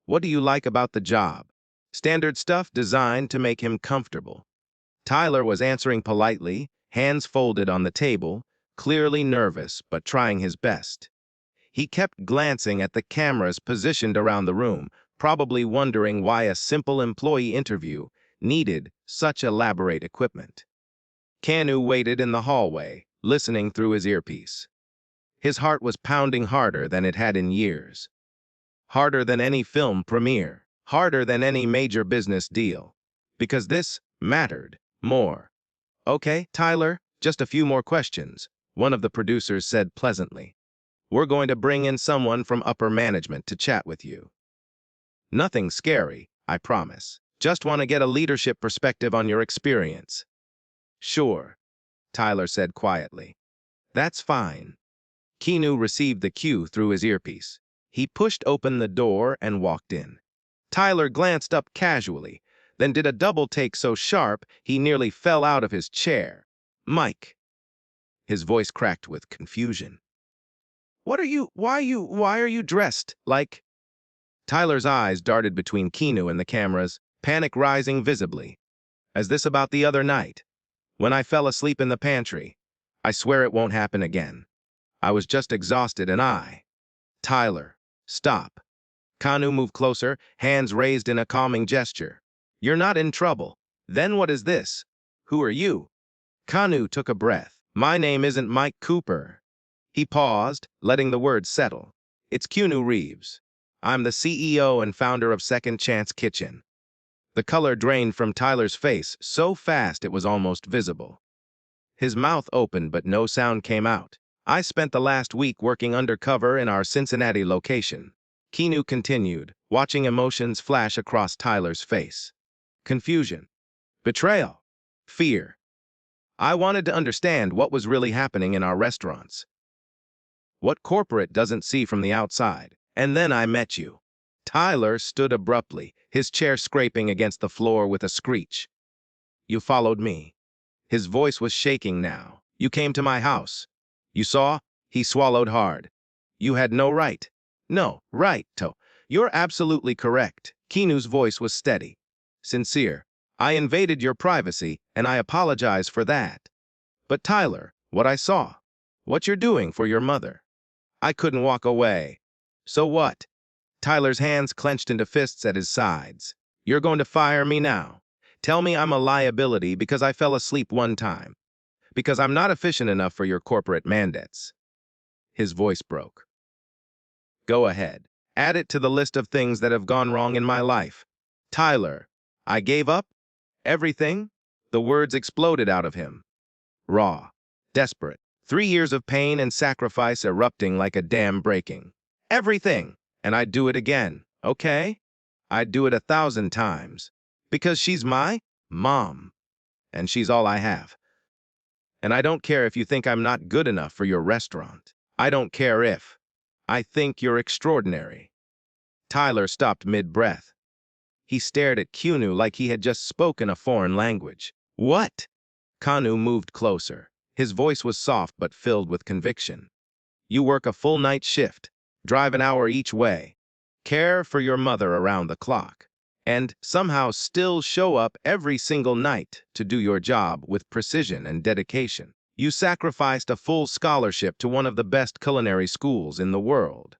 [SPEAKER 1] What do you like about the job? Standard stuff designed to make him comfortable. Tyler was answering politely, hands folded on the table, clearly nervous but trying his best. He kept glancing at the cameras positioned around the room, probably wondering why a simple employee interview needed such elaborate equipment. Keanu waited in the hallway, listening through his earpiece. His heart was pounding harder than it had in years. Harder than any film premiere, harder than any major business deal. Because this mattered more. Okay, Tyler, just a few more questions, one of the producers said pleasantly. We're going to bring in someone from upper management to chat with you. Nothing scary, I promise. Just want to get a leadership perspective on your experience. Sure, Tyler said quietly. That's fine. Keanu received the cue through his earpiece. He pushed open the door and walked in. Tyler glanced up casually, then did a double take so sharp he nearly fell out of his chair. Mike. His voice cracked with confusion. Why are you dressed like? Tyler's eyes darted between Keanu and the cameras, panic rising visibly. Is this about the other night? When I fell asleep in the pantry? I swear it won't happen again. I was just exhausted and Tyler, stop. Keanu moved closer, hands raised in a calming gesture. You're not in trouble. Then what is this? Who are you? Keanu took a breath. My name isn't Mike Cooper. He paused, letting the words settle. It's Keanu Reeves. I'm the CEO and founder of Second Chance Kitchen. The color drained from Tyler's face so fast it was almost visible. His mouth opened but no sound came out. I spent the last week working undercover in our Cincinnati location. Keanu continued, watching emotions flash across Tyler's face. Confusion. Betrayal. Fear. I wanted to understand what was really happening in our restaurants. What corporate doesn't see from the outside. And then I met you. Tyler stood abruptly, his chair scraping against the floor with a screech. You followed me. His voice was shaking now. You came to my house. You saw? He swallowed hard. You had no right. No, right, You're absolutely correct. Keanu's voice was steady. Sincere. I invaded your privacy, and I apologize for that. But Tyler, what I saw. What you're doing for your mother. I couldn't walk away. So what? Tyler's hands clenched into fists at his sides. You're going to fire me now. Tell me I'm a liability because I fell asleep one time. Because I'm not efficient enough for your corporate mandates. His voice broke. Go ahead. Add it to the list of things that have gone wrong in my life. Tyler, I gave up? Everything? The words exploded out of him. Raw. Desperate. 3 years of pain and sacrifice erupting like a dam breaking. Everything. And I'd do it again, okay? I'd do it 1,000 times. Because she's my mom. And she's all I have. And I don't care if you think I'm not good enough for your restaurant. I don't care if. I think you're extraordinary. Tyler stopped mid-breath. He stared at Keanu like he had just spoken a foreign language. What? Keanu moved closer. His voice was soft but filled with conviction. You work a full night shift, drive an hour each way, care for your mother around the clock, and somehow still show up every single night to do your job with precision and dedication. You sacrificed a full scholarship to one of the best culinary schools in the world.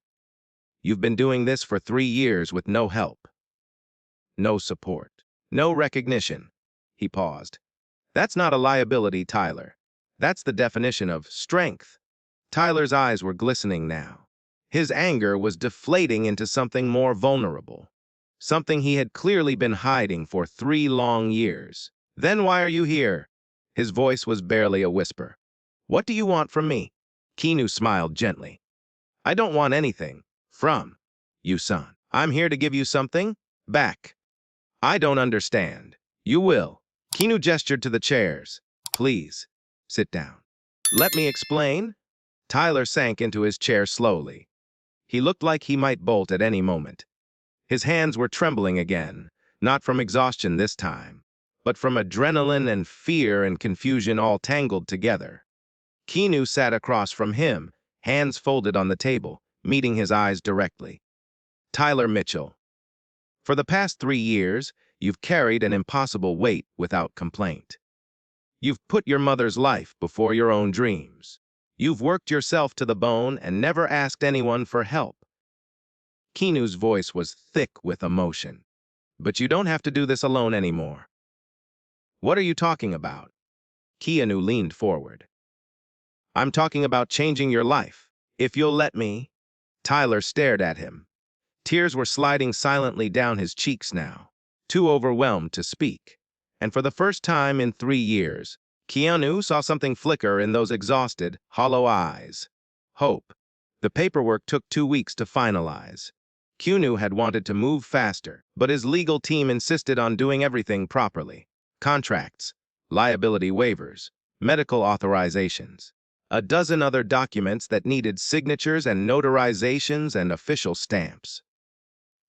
[SPEAKER 1] You've been doing this for 3 years with no help, no support, no recognition. He paused. That's not a liability, Tyler. That's the definition of strength. Tyler's eyes were glistening now. His anger was deflating into something more vulnerable. something he had clearly been hiding for 3 long years. "Then why are you here?" His voice was barely a whisper. "What do you want from me?" Keanu smiled gently. "I don't want anything from you, son. I'm here to give you something back." "I don't understand." "You will." Keanu gestured to the chairs. "Please, sit down." "Let me explain." Tyler sank into his chair slowly. He looked like he might bolt at any moment. His hands were trembling again, not from exhaustion this time, but from adrenaline and fear and confusion all tangled together. Keanu sat across from him, hands folded on the table, meeting his eyes directly. "Tyler Mitchell, for the past 3 years, you've carried an impossible weight without complaint. You've put your mother's life before your own dreams. You've worked yourself to the bone and never asked anyone for help." Keanu's voice was thick with emotion. "But you don't have to do this alone anymore." "What are you talking about?" Keanu leaned forward. "I'm talking about changing your life. If you'll let me." Tyler stared at him. Tears were sliding silently down his cheeks now, too overwhelmed to speak. And for the first time in 3 years, Keanu saw something flicker in those exhausted, hollow eyes. Hope. The paperwork took 2 weeks to finalize. Keanu had wanted to move faster, but his legal team insisted on doing everything properly. Contracts, liability waivers, medical authorizations, a dozen other documents that needed signatures and notarizations and official stamps.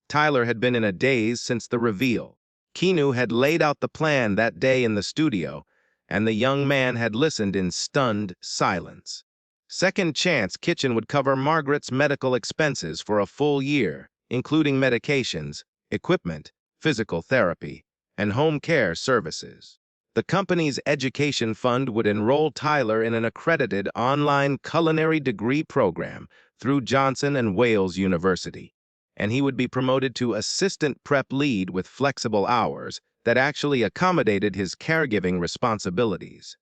[SPEAKER 1] Tyler had been in a daze since the reveal. Keanu had laid out the plan that day in the studio, and the young man had listened in stunned silence. Second Chance Kitchen would cover Margaret's medical expenses for a full year, including medications, equipment, physical therapy, and home care services. The company's education fund would enroll Tyler in an accredited online culinary degree program through Johnson and Wales University, and he would be promoted to assistant prep lead with flexible hours that actually accommodated his caregiving responsibilities.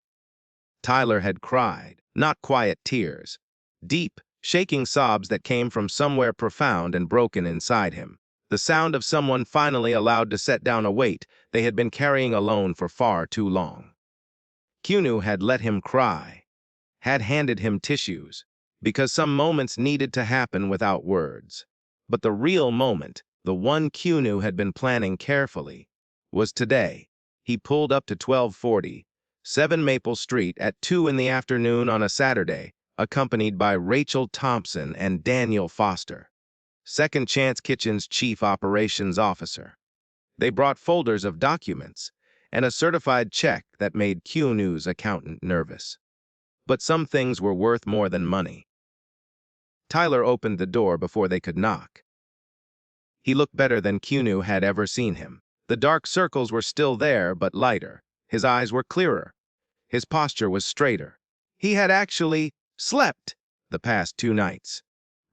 [SPEAKER 1] Tyler had cried, not quiet tears, deep, shaking sobs that came from somewhere profound and broken inside him. The sound of someone finally allowed to set down a weight they had been carrying alone for far too long. Keanu had let him cry, had handed him tissues, because some moments needed to happen without words. But the real moment, the one Keanu had been planning carefully, was today. He pulled up to 1240, 7 Maple Street at 2 in the afternoon on a Saturday, accompanied by Rachel Thompson and Daniel Foster, Second Chance Kitchen's chief operations officer. They brought folders of documents and a certified check that made Keanu's accountant nervous. But some things were worth more than money. Tyler opened the door before they could knock. He looked better than Keanu had ever seen him. The dark circles were still there, but lighter. His eyes were clearer. His posture was straighter. He had actually slept the past 2 nights.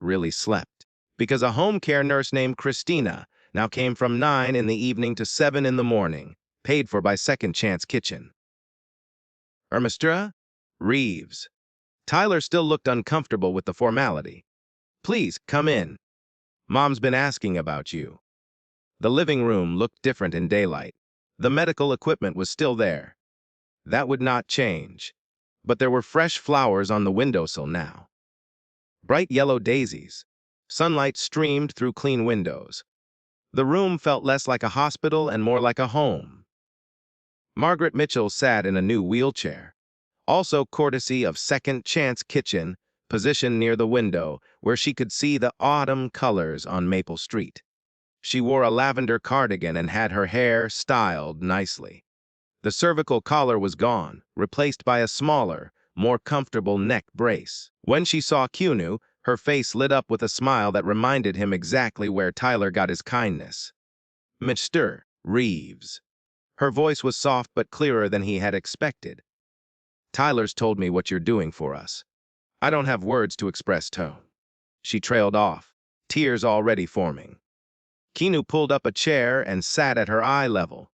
[SPEAKER 1] Really slept. Because a home care nurse named Christina now came from 9 in the evening to 7 in the morning, paid for by Second Chance Kitchen. Mr. Reeves. Tyler still looked uncomfortable with the formality. "Please, come in. Mom's been asking about you." The living room looked different in daylight. The medical equipment was still there. That would not change. But there were fresh flowers on the windowsill now. Bright yellow daisies. Sunlight streamed through clean windows. The room felt less like a hospital and more like a home. Margaret Mitchell sat in a new wheelchair, also courtesy of Second Chance Kitchen, positioned near the window where she could see the autumn colors on Maple Street. She wore a lavender cardigan and had her hair styled nicely. The cervical collar was gone, replaced by a smaller, more comfortable neck brace. When she saw Keanu, her face lit up with a smile that reminded him exactly where Tyler got his kindness. "Mr. Reeves." Her voice was soft but clearer than he had expected. "Tyler's told me what you're doing for us. I don't have words to express tone." She trailed off, tears already forming. Keanu pulled up a chair and sat at her eye level.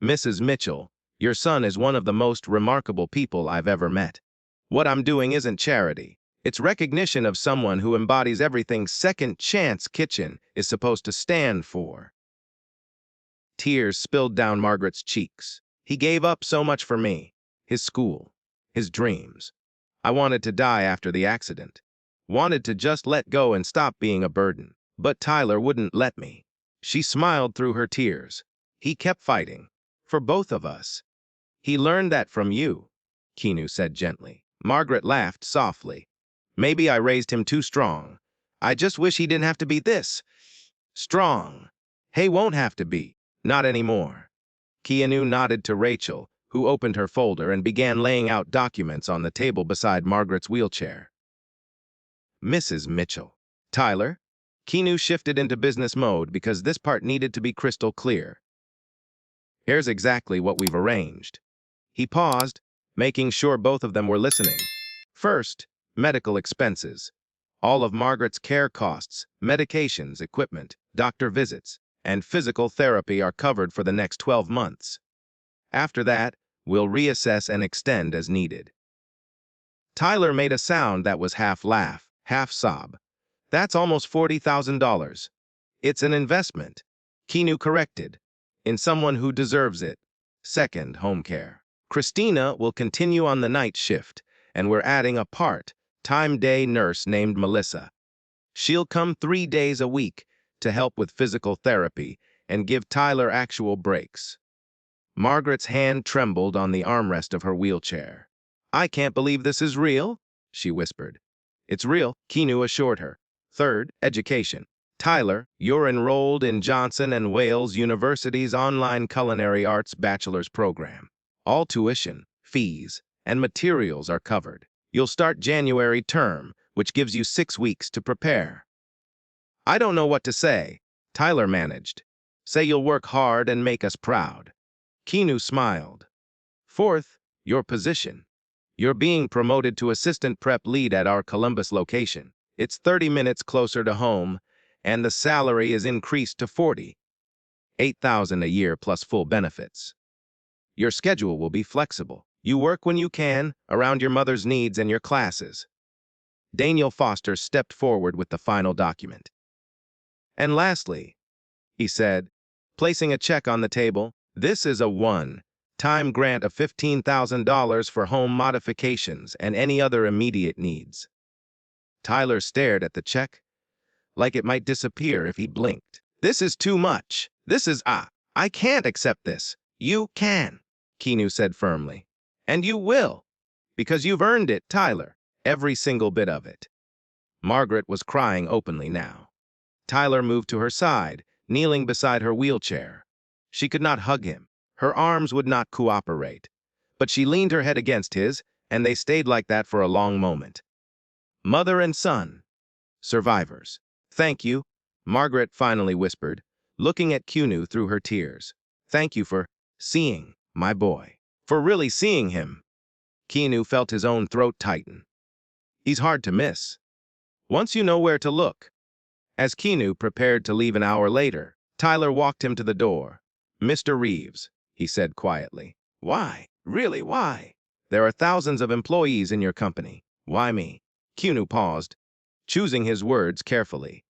[SPEAKER 1] "Mrs. Mitchell, your son is one of the most remarkable people I've ever met. What I'm doing isn't charity. It's recognition of someone who embodies everything Second Chance Kitchen is supposed to stand for." Tears spilled down Margaret's cheeks. He gave up so much for me. His school. His dreams. I wanted to die after the accident. Wanted to just let go and stop being a burden. But Tyler wouldn't let me. She smiled through her tears. He kept fighting. For both of us. He learned that from you, Keanu said gently. Margaret laughed softly. Maybe I raised him too strong. I just wish he didn't have to be this strong. He won't have to be. Not anymore. Keanu nodded to Rachel, who opened her folder and began laying out documents on the table beside Margaret's wheelchair. Mrs. Mitchell. Tyler? Keanu shifted into business mode because this part needed to be crystal clear. Here's exactly what we've arranged. He paused, making sure both of them were listening. First, medical expenses. All of Margaret's care costs, medications, equipment, doctor visits, and physical therapy are covered for the next 12 months. After that, we'll reassess and extend as needed. Tyler made a sound that was half laugh, half sob. That's almost $40,000. It's an investment. Keanu corrected. In someone who deserves it. Second, home care. Christina will continue on the night shift, and we're adding a part-time day nurse named Melissa. She'll come 3 days a week to help with physical therapy and give Tyler actual breaks. Margaret's hand trembled on the armrest of her wheelchair. I can't believe this is real, she whispered. It's real, Keanu assured her. Third, education. Tyler, you're enrolled in Johnson & Wales University's online culinary arts bachelor's program. All tuition, fees, and materials are covered. You'll start January term, which gives you 6 weeks to prepare. I don't know what to say, Tyler managed. Say you'll work hard and make us proud. Keanu smiled. Fourth, your position. You're being promoted to assistant prep lead at our Columbus location. It's 30 minutes closer to home, and the salary is increased to $48,000 a year plus full benefits. Your schedule will be flexible. You work when you can, around your mother's needs and your classes. Daniel Foster stepped forward with the final document. And lastly, he said, placing a check on the table, this is a one-time grant of $15,000 for home modifications and any other immediate needs. Tyler stared at the check, like it might disappear if he blinked. This is too much. I can't accept this. You can, Keanu said firmly. And you will, because you've earned it, Tyler. Every single bit of it. Margaret was crying openly now. Tyler moved to her side, kneeling beside her wheelchair. She could not hug him. Her arms would not cooperate. But she leaned her head against his, and they stayed like that for a long moment. Mother and son. Survivors. Thank you, Margaret finally whispered, looking at Keanu through her tears. Thank you for seeing my boy. For really seeing him. Keanu felt his own throat tighten. He's hard to miss. Once you know where to look. As Keanu prepared to leave an hour later, Tyler walked him to the door. Mr. Reeves, he said quietly. Why? Really, why? There are thousands of employees in your company. Why me? Keanu paused, choosing his words carefully.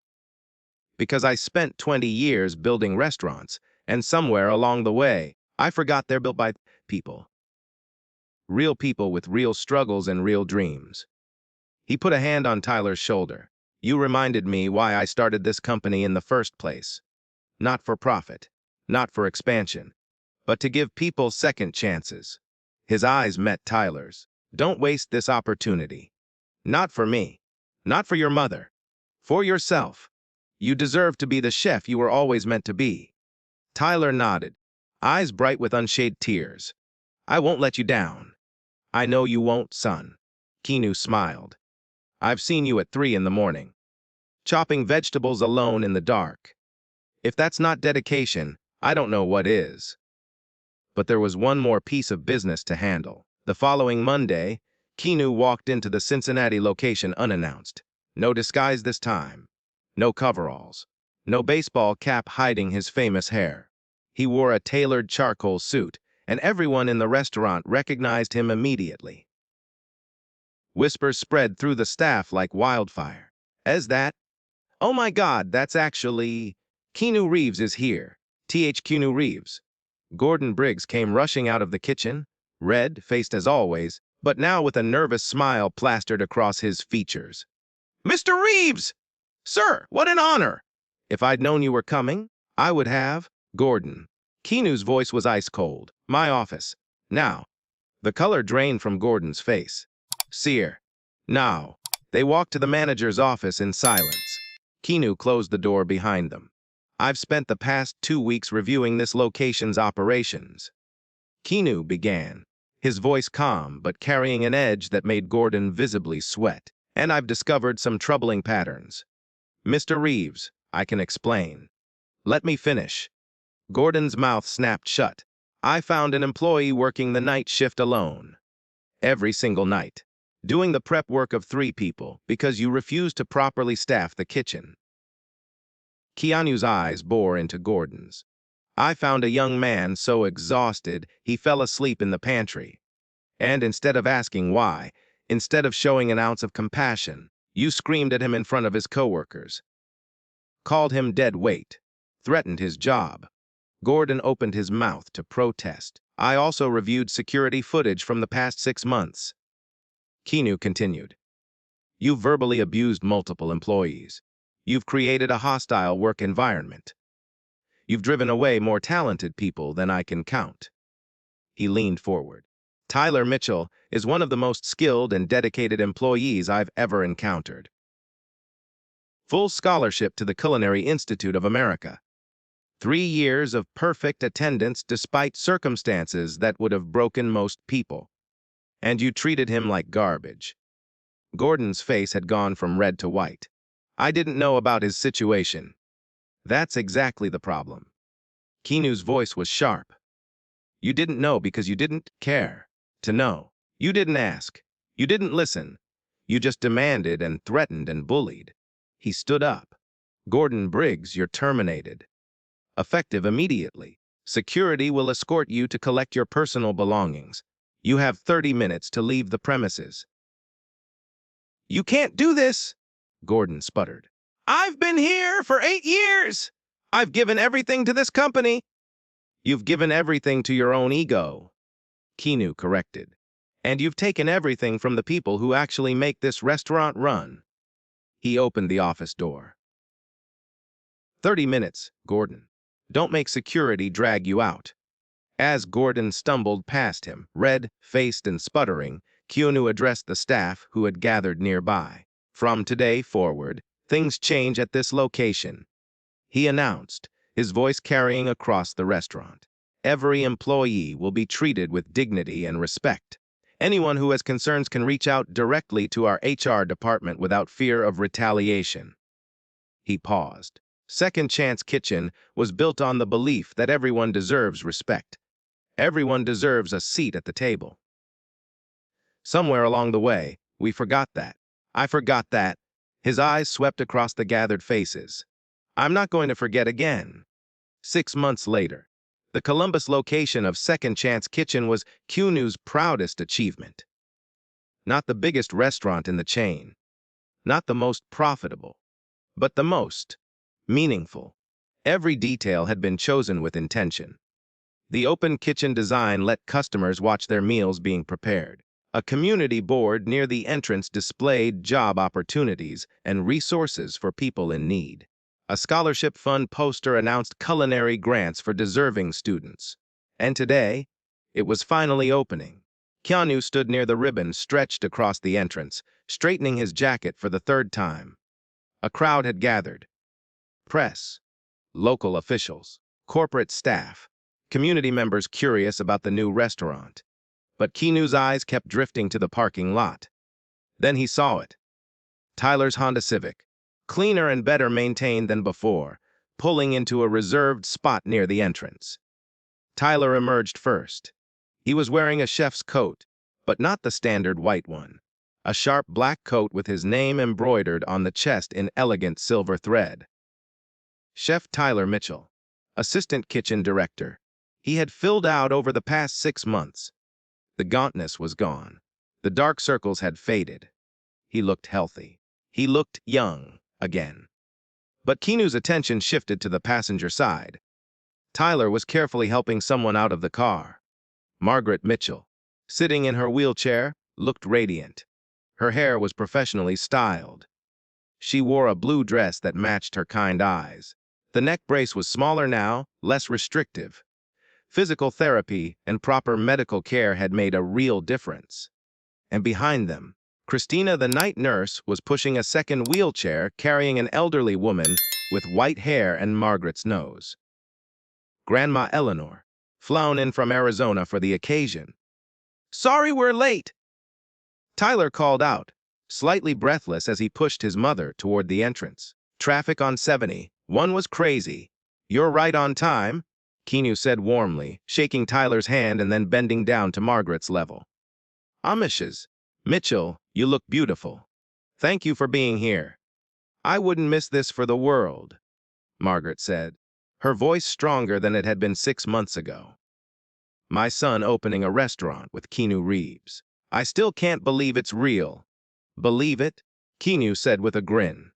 [SPEAKER 1] Because I spent 20 years building restaurants, and somewhere along the way, I forgot they're built by people. Real people with real struggles and real dreams. He put a hand on Tyler's shoulder. You reminded me why I started this company in the first place. Not for profit, not for expansion, but to give people second chances. His eyes met Tyler's. Don't waste this opportunity. Not for me. Not for your mother. For yourself. You deserve to be the chef you were always meant to be. Tyler nodded, eyes bright with unshaded tears. I won't let you down. I know you won't, son. Keanu smiled. I've seen you at 3 in the morning, chopping vegetables alone in the dark. If that's not dedication, I don't know what is. But there was one more piece of business to handle. The following Monday, Keanu walked into the Cincinnati location unannounced. No disguise this time. No coveralls. No baseball cap hiding his famous hair. He wore a tailored charcoal suit, and everyone in the restaurant recognized him immediately. Whispers spread through the staff like wildfire. As that? Oh my God, that's actually... Keanu Reeves is here. Keanu Reeves. Gordon Briggs came rushing out of the kitchen, red-faced as always, but now with a nervous smile plastered across his features. "Mr. Reeves! Sir, what an honor! If I'd known you were coming, I would have." Gordon. Keanu's voice was ice-cold. "My office. Now." The color drained from Gordon's face. "Seer. Now." They walked to the manager's office in silence. Keanu closed the door behind them. "I've spent the past 2 weeks reviewing this location's operations." Keanu began, his voice calm but carrying an edge that made Gordon visibly sweat. "And I've discovered some troubling patterns. Mr. Reeves, I can explain." "Let me finish." Gordon's mouth snapped shut. "I found an employee working the night shift alone. Every single night. Doing the prep work of 3 people because you refused to properly staff the kitchen." Keanu's eyes bore into Gordon's. "I found a young man so exhausted he fell asleep in the pantry. And instead of asking why, instead of showing an ounce of compassion, you screamed at him in front of his coworkers, called him dead weight, threatened his job." Gordon opened his mouth to protest. "I also reviewed security footage from the past 6 months." Keanu continued. "You've verbally abused multiple employees. You've created a hostile work environment. You've driven away more talented people than I can count." He leaned forward. "Tyler Mitchell is one of the most skilled and dedicated employees I've ever encountered. Full scholarship to the Culinary Institute of America. 3 years of perfect attendance despite circumstances that would have broken most people. And you treated him like garbage." Gordon's face had gone from red to white. "I didn't know about his situation." "That's exactly the problem." Keanu's voice was sharp. "You didn't know because you didn't care to know. You didn't ask. You didn't listen. You just demanded and threatened and bullied." He stood up. "Gordon Briggs, you're terminated. Effective immediately. Security will escort you to collect your personal belongings. You have 30 minutes to leave the premises." "You can't do this," Gordon sputtered. "I've been here for 8 years. I've given everything to this company." "You've given everything to your own ego," Keanu corrected. "And you've taken everything from the people who actually make this restaurant run." He opened the office door. "30 minutes, Gordon. Don't make security drag you out." As Gordon stumbled past him, red-faced and sputtering, Keanu addressed the staff who had gathered nearby. "From today forward, things change at this location," he announced, his voice carrying across the restaurant. "Every employee will be treated with dignity and respect. Anyone who has concerns can reach out directly to our HR department without fear of retaliation." He paused. Second Chance Kitchen was built on the belief that everyone deserves respect. Everyone deserves a seat at the table. Somewhere along the way, we forgot that. I forgot that. His eyes swept across the gathered faces. I'm not going to forget again. 6 months later, the Columbus location of Second Chance Kitchen was Keanu's proudest achievement. Not the biggest restaurant in the chain, not the most profitable, but the most meaningful. Every detail had been chosen with intention. The open kitchen design let customers watch their meals being prepared. A community board near the entrance displayed job opportunities and resources for people in need. A scholarship fund poster announced culinary grants for deserving students. And today, it was finally opening. Keanu stood near the ribbon stretched across the entrance, straightening his jacket for the 3rd time. A crowd had gathered. Press, local officials, corporate staff, community members curious about the new restaurant. But Keanu's eyes kept drifting to the parking lot. Then he saw it. Tyler's Honda Civic, cleaner and better maintained than before, pulling into a reserved spot near the entrance. Tyler emerged first. He was wearing a chef's coat, but not the standard white one. A sharp black coat with his name embroidered on the chest in elegant silver thread. Chef Tyler Mitchell, assistant kitchen director. He had filled out over the past 6 months. The gauntness was gone. The dark circles had faded. He looked healthy. He looked young again. But Keanu's attention shifted to the passenger side. Tyler was carefully helping someone out of the car. Margaret Mitchell, sitting in her wheelchair, looked radiant. Her hair was professionally styled. She wore a blue dress that matched her kind eyes. The neck brace was smaller now, less restrictive. Physical therapy and proper medical care had made a real difference. And behind them, Christina, the night nurse, was pushing a second wheelchair carrying an elderly woman with white hair and Margaret's nose. Grandma Eleanor, flown in from Arizona for the occasion. "Sorry we're late," Tyler called out, slightly breathless as he pushed his mother toward the entrance. "Traffic on 71 was crazy. You're right on time," Keanu said warmly, shaking Tyler's hand and then bending down to Margaret's level. "Amishes, Mitchell, you look beautiful. Thank you for being here. I wouldn't miss this for the world," Margaret said, her voice stronger than it had been 6 months ago. "My son opening a restaurant with Keanu Reeves. I still can't believe it's real." "Believe it?" Keanu said with a grin.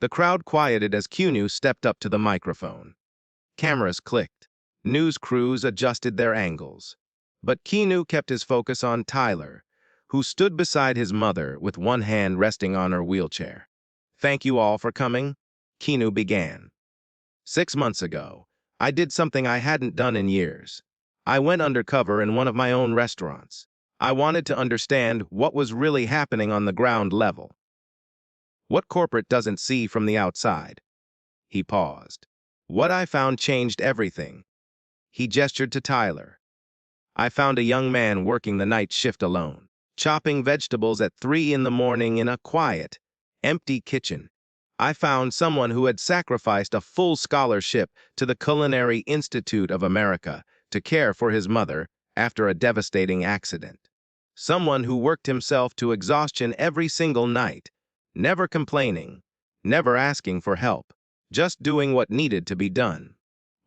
[SPEAKER 1] The crowd quieted as Keanu stepped up to the microphone. Cameras clicked. News crews adjusted their angles. But Keanu kept his focus on Tyler, who stood beside his mother with one hand resting on her wheelchair. "Thank you all for coming," Keanu began. "6 months ago, I did something I hadn't done in years. I went undercover in one of my own restaurants. I wanted to understand what was really happening on the ground level. What corporate doesn't see from the outside." He paused. "What I found changed everything." He gestured to Tyler. "I found a young man working the night shift alone, chopping vegetables at 3 in the morning in a quiet, empty kitchen. I found someone who had sacrificed a full scholarship to the Culinary Institute of America to care for his mother after a devastating accident. Someone who worked himself to exhaustion every single night, never complaining, never asking for help, just doing what needed to be done."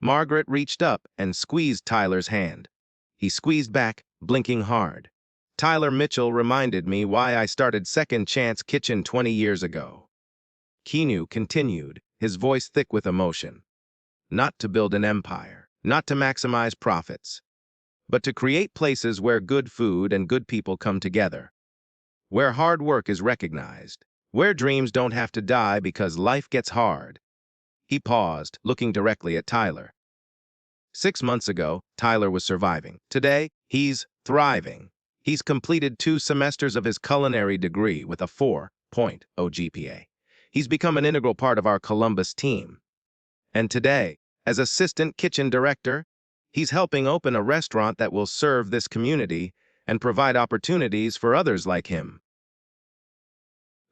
[SPEAKER 1] Margaret reached up and squeezed Tyler's hand. He squeezed back, blinking hard. "Tyler Mitchell reminded me why I started Second Chance Kitchen 20 years ago." Keanu continued, his voice thick with emotion. "Not to build an empire, not to maximize profits, but to create places where good food and good people come together, where hard work is recognized, where dreams don't have to die because life gets hard." He paused, looking directly at Tyler. 6 months ago, Tyler was surviving. Today, he's thriving. He's completed 2 semesters of his culinary degree with a 4.0 GPA. He's become an integral part of our Columbus team. And today, as assistant kitchen director, he's helping open a restaurant that will serve this community and provide opportunities for others like him.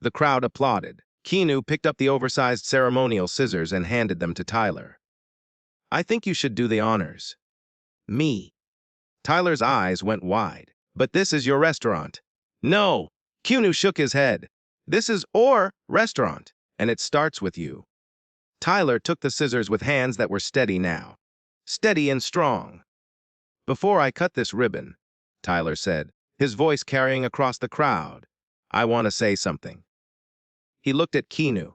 [SPEAKER 1] The crowd applauded. Keanu picked up the oversized ceremonial scissors and handed them to Tyler. "I think you should do the honors." "Me?" Tyler's eyes went wide. "But this is your restaurant." "No!" Keanu shook his head. "This is our restaurant, and it starts with you." Tyler took the scissors with hands that were steady now. Steady and strong. "Before I cut this ribbon," Tyler said, his voice carrying across the crowd, "I want to say something." He looked at Keanu.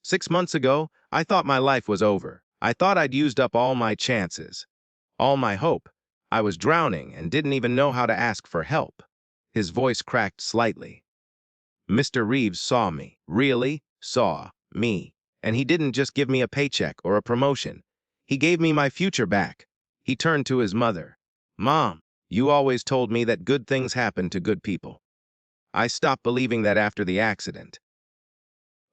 [SPEAKER 1] 6 months ago, I thought my life was over. I thought I'd used up all my chances, all my hope. I was drowning and didn't even know how to ask for help." His voice cracked slightly. "Mr. Reeves saw me, really saw me, and he didn't just give me a paycheck or a promotion. He gave me my future back." He turned to his mother. "Mom, you always told me that good things happen to good people. I stopped believing that after the accident,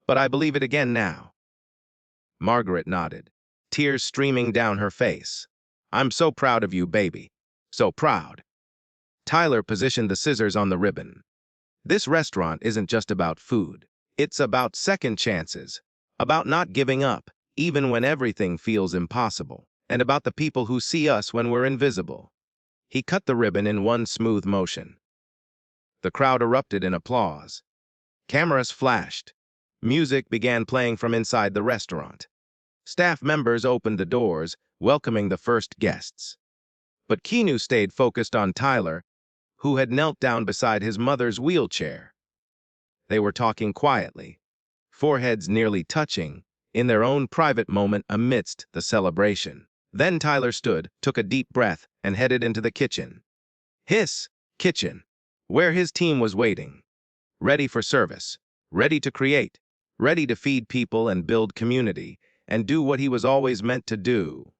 [SPEAKER 1] but I believe it again now." Margaret nodded, tears streaming down her face. "I'm so proud of you, baby. So proud." Tyler positioned the scissors on the ribbon. "This restaurant isn't just about food. It's about second chances, about not giving up, even when everything feels impossible, and about the people who see us when we're invisible." He cut the ribbon in one smooth motion. The crowd erupted in applause. Cameras flashed. Music began playing from inside the restaurant. Staff members opened the doors, welcoming the first guests. But Keanu stayed focused on Tyler, who had knelt down beside his mother's wheelchair. They were talking quietly, foreheads nearly touching, in their own private moment amidst the celebration. Then Tyler stood, took a deep breath, and headed into the kitchen. His kitchen, where his team was waiting, ready for service, ready to create, ready to feed people and build community, and do what he was always meant to do.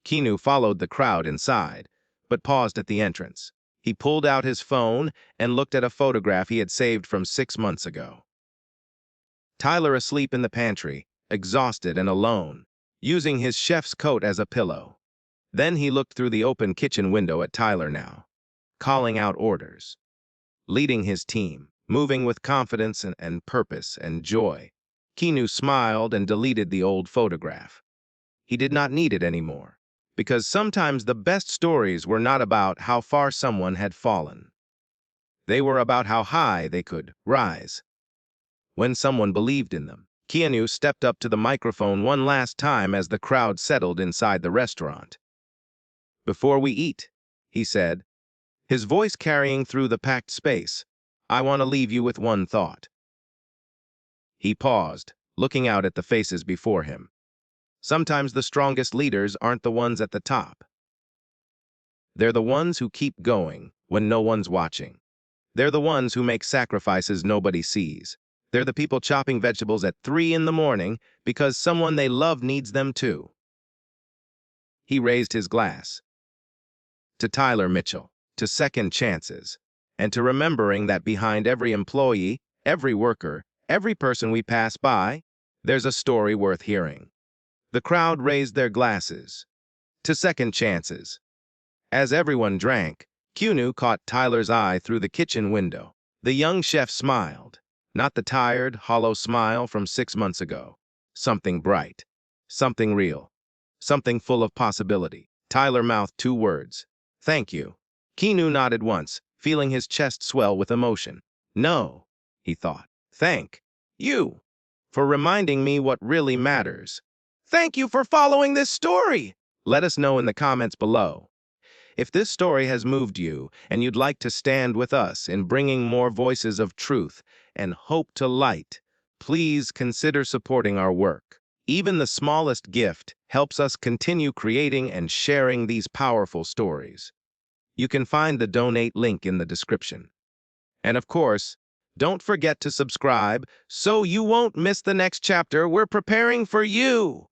[SPEAKER 1] Keanu followed the crowd inside, but paused at the entrance. He pulled out his phone and looked at a photograph he had saved from 6 months ago. Tyler asleep in the pantry, exhausted and alone, using his chef's coat as a pillow. Then he looked through the open kitchen window at Tyler now, calling out orders, leading his team, moving with confidence and purpose and joy. Keanu smiled and deleted the old photograph. He did not need it anymore, because sometimes the best stories were not about how far someone had fallen. They were about how high they could rise when someone believed in them. Keanu stepped up to the microphone one last time as the crowd settled inside the restaurant. "Before we eat," he said, his voice carrying through the packed space, "I want to leave you with one thought." He paused, looking out at the faces before him. Sometimes the strongest leaders aren't the ones at the top. They're the ones who keep going when no one's watching. They're the ones who make sacrifices nobody sees. They're the people chopping vegetables at 3 in the morning because someone they love needs them too. He raised his glass. To Tyler Mitchell, to second chances, and to remembering that behind every employee, every worker, every person we pass by, there's a story worth hearing. The crowd raised their glasses. To second chances. As everyone drank, Keanu caught Tyler's eye through the kitchen window. The young chef smiled, not the tired, hollow smile from 6 months ago. Something bright, something real, something full of possibility. Tyler mouthed 2 words. "Thank you." Keanu nodded once, feeling his chest swell with emotion. "No," he thought. "Thank you for reminding me what really matters. Thank you for following this story." Let us know in the comments below. If this story has moved you and you'd like to stand with us in bringing more voices of truth and hope to light, please consider supporting our work. Even the smallest gift helps us continue creating and sharing these powerful stories. You can find the donate link in the description. And of course, don't forget to subscribe so you won't miss the next chapter we're preparing for you.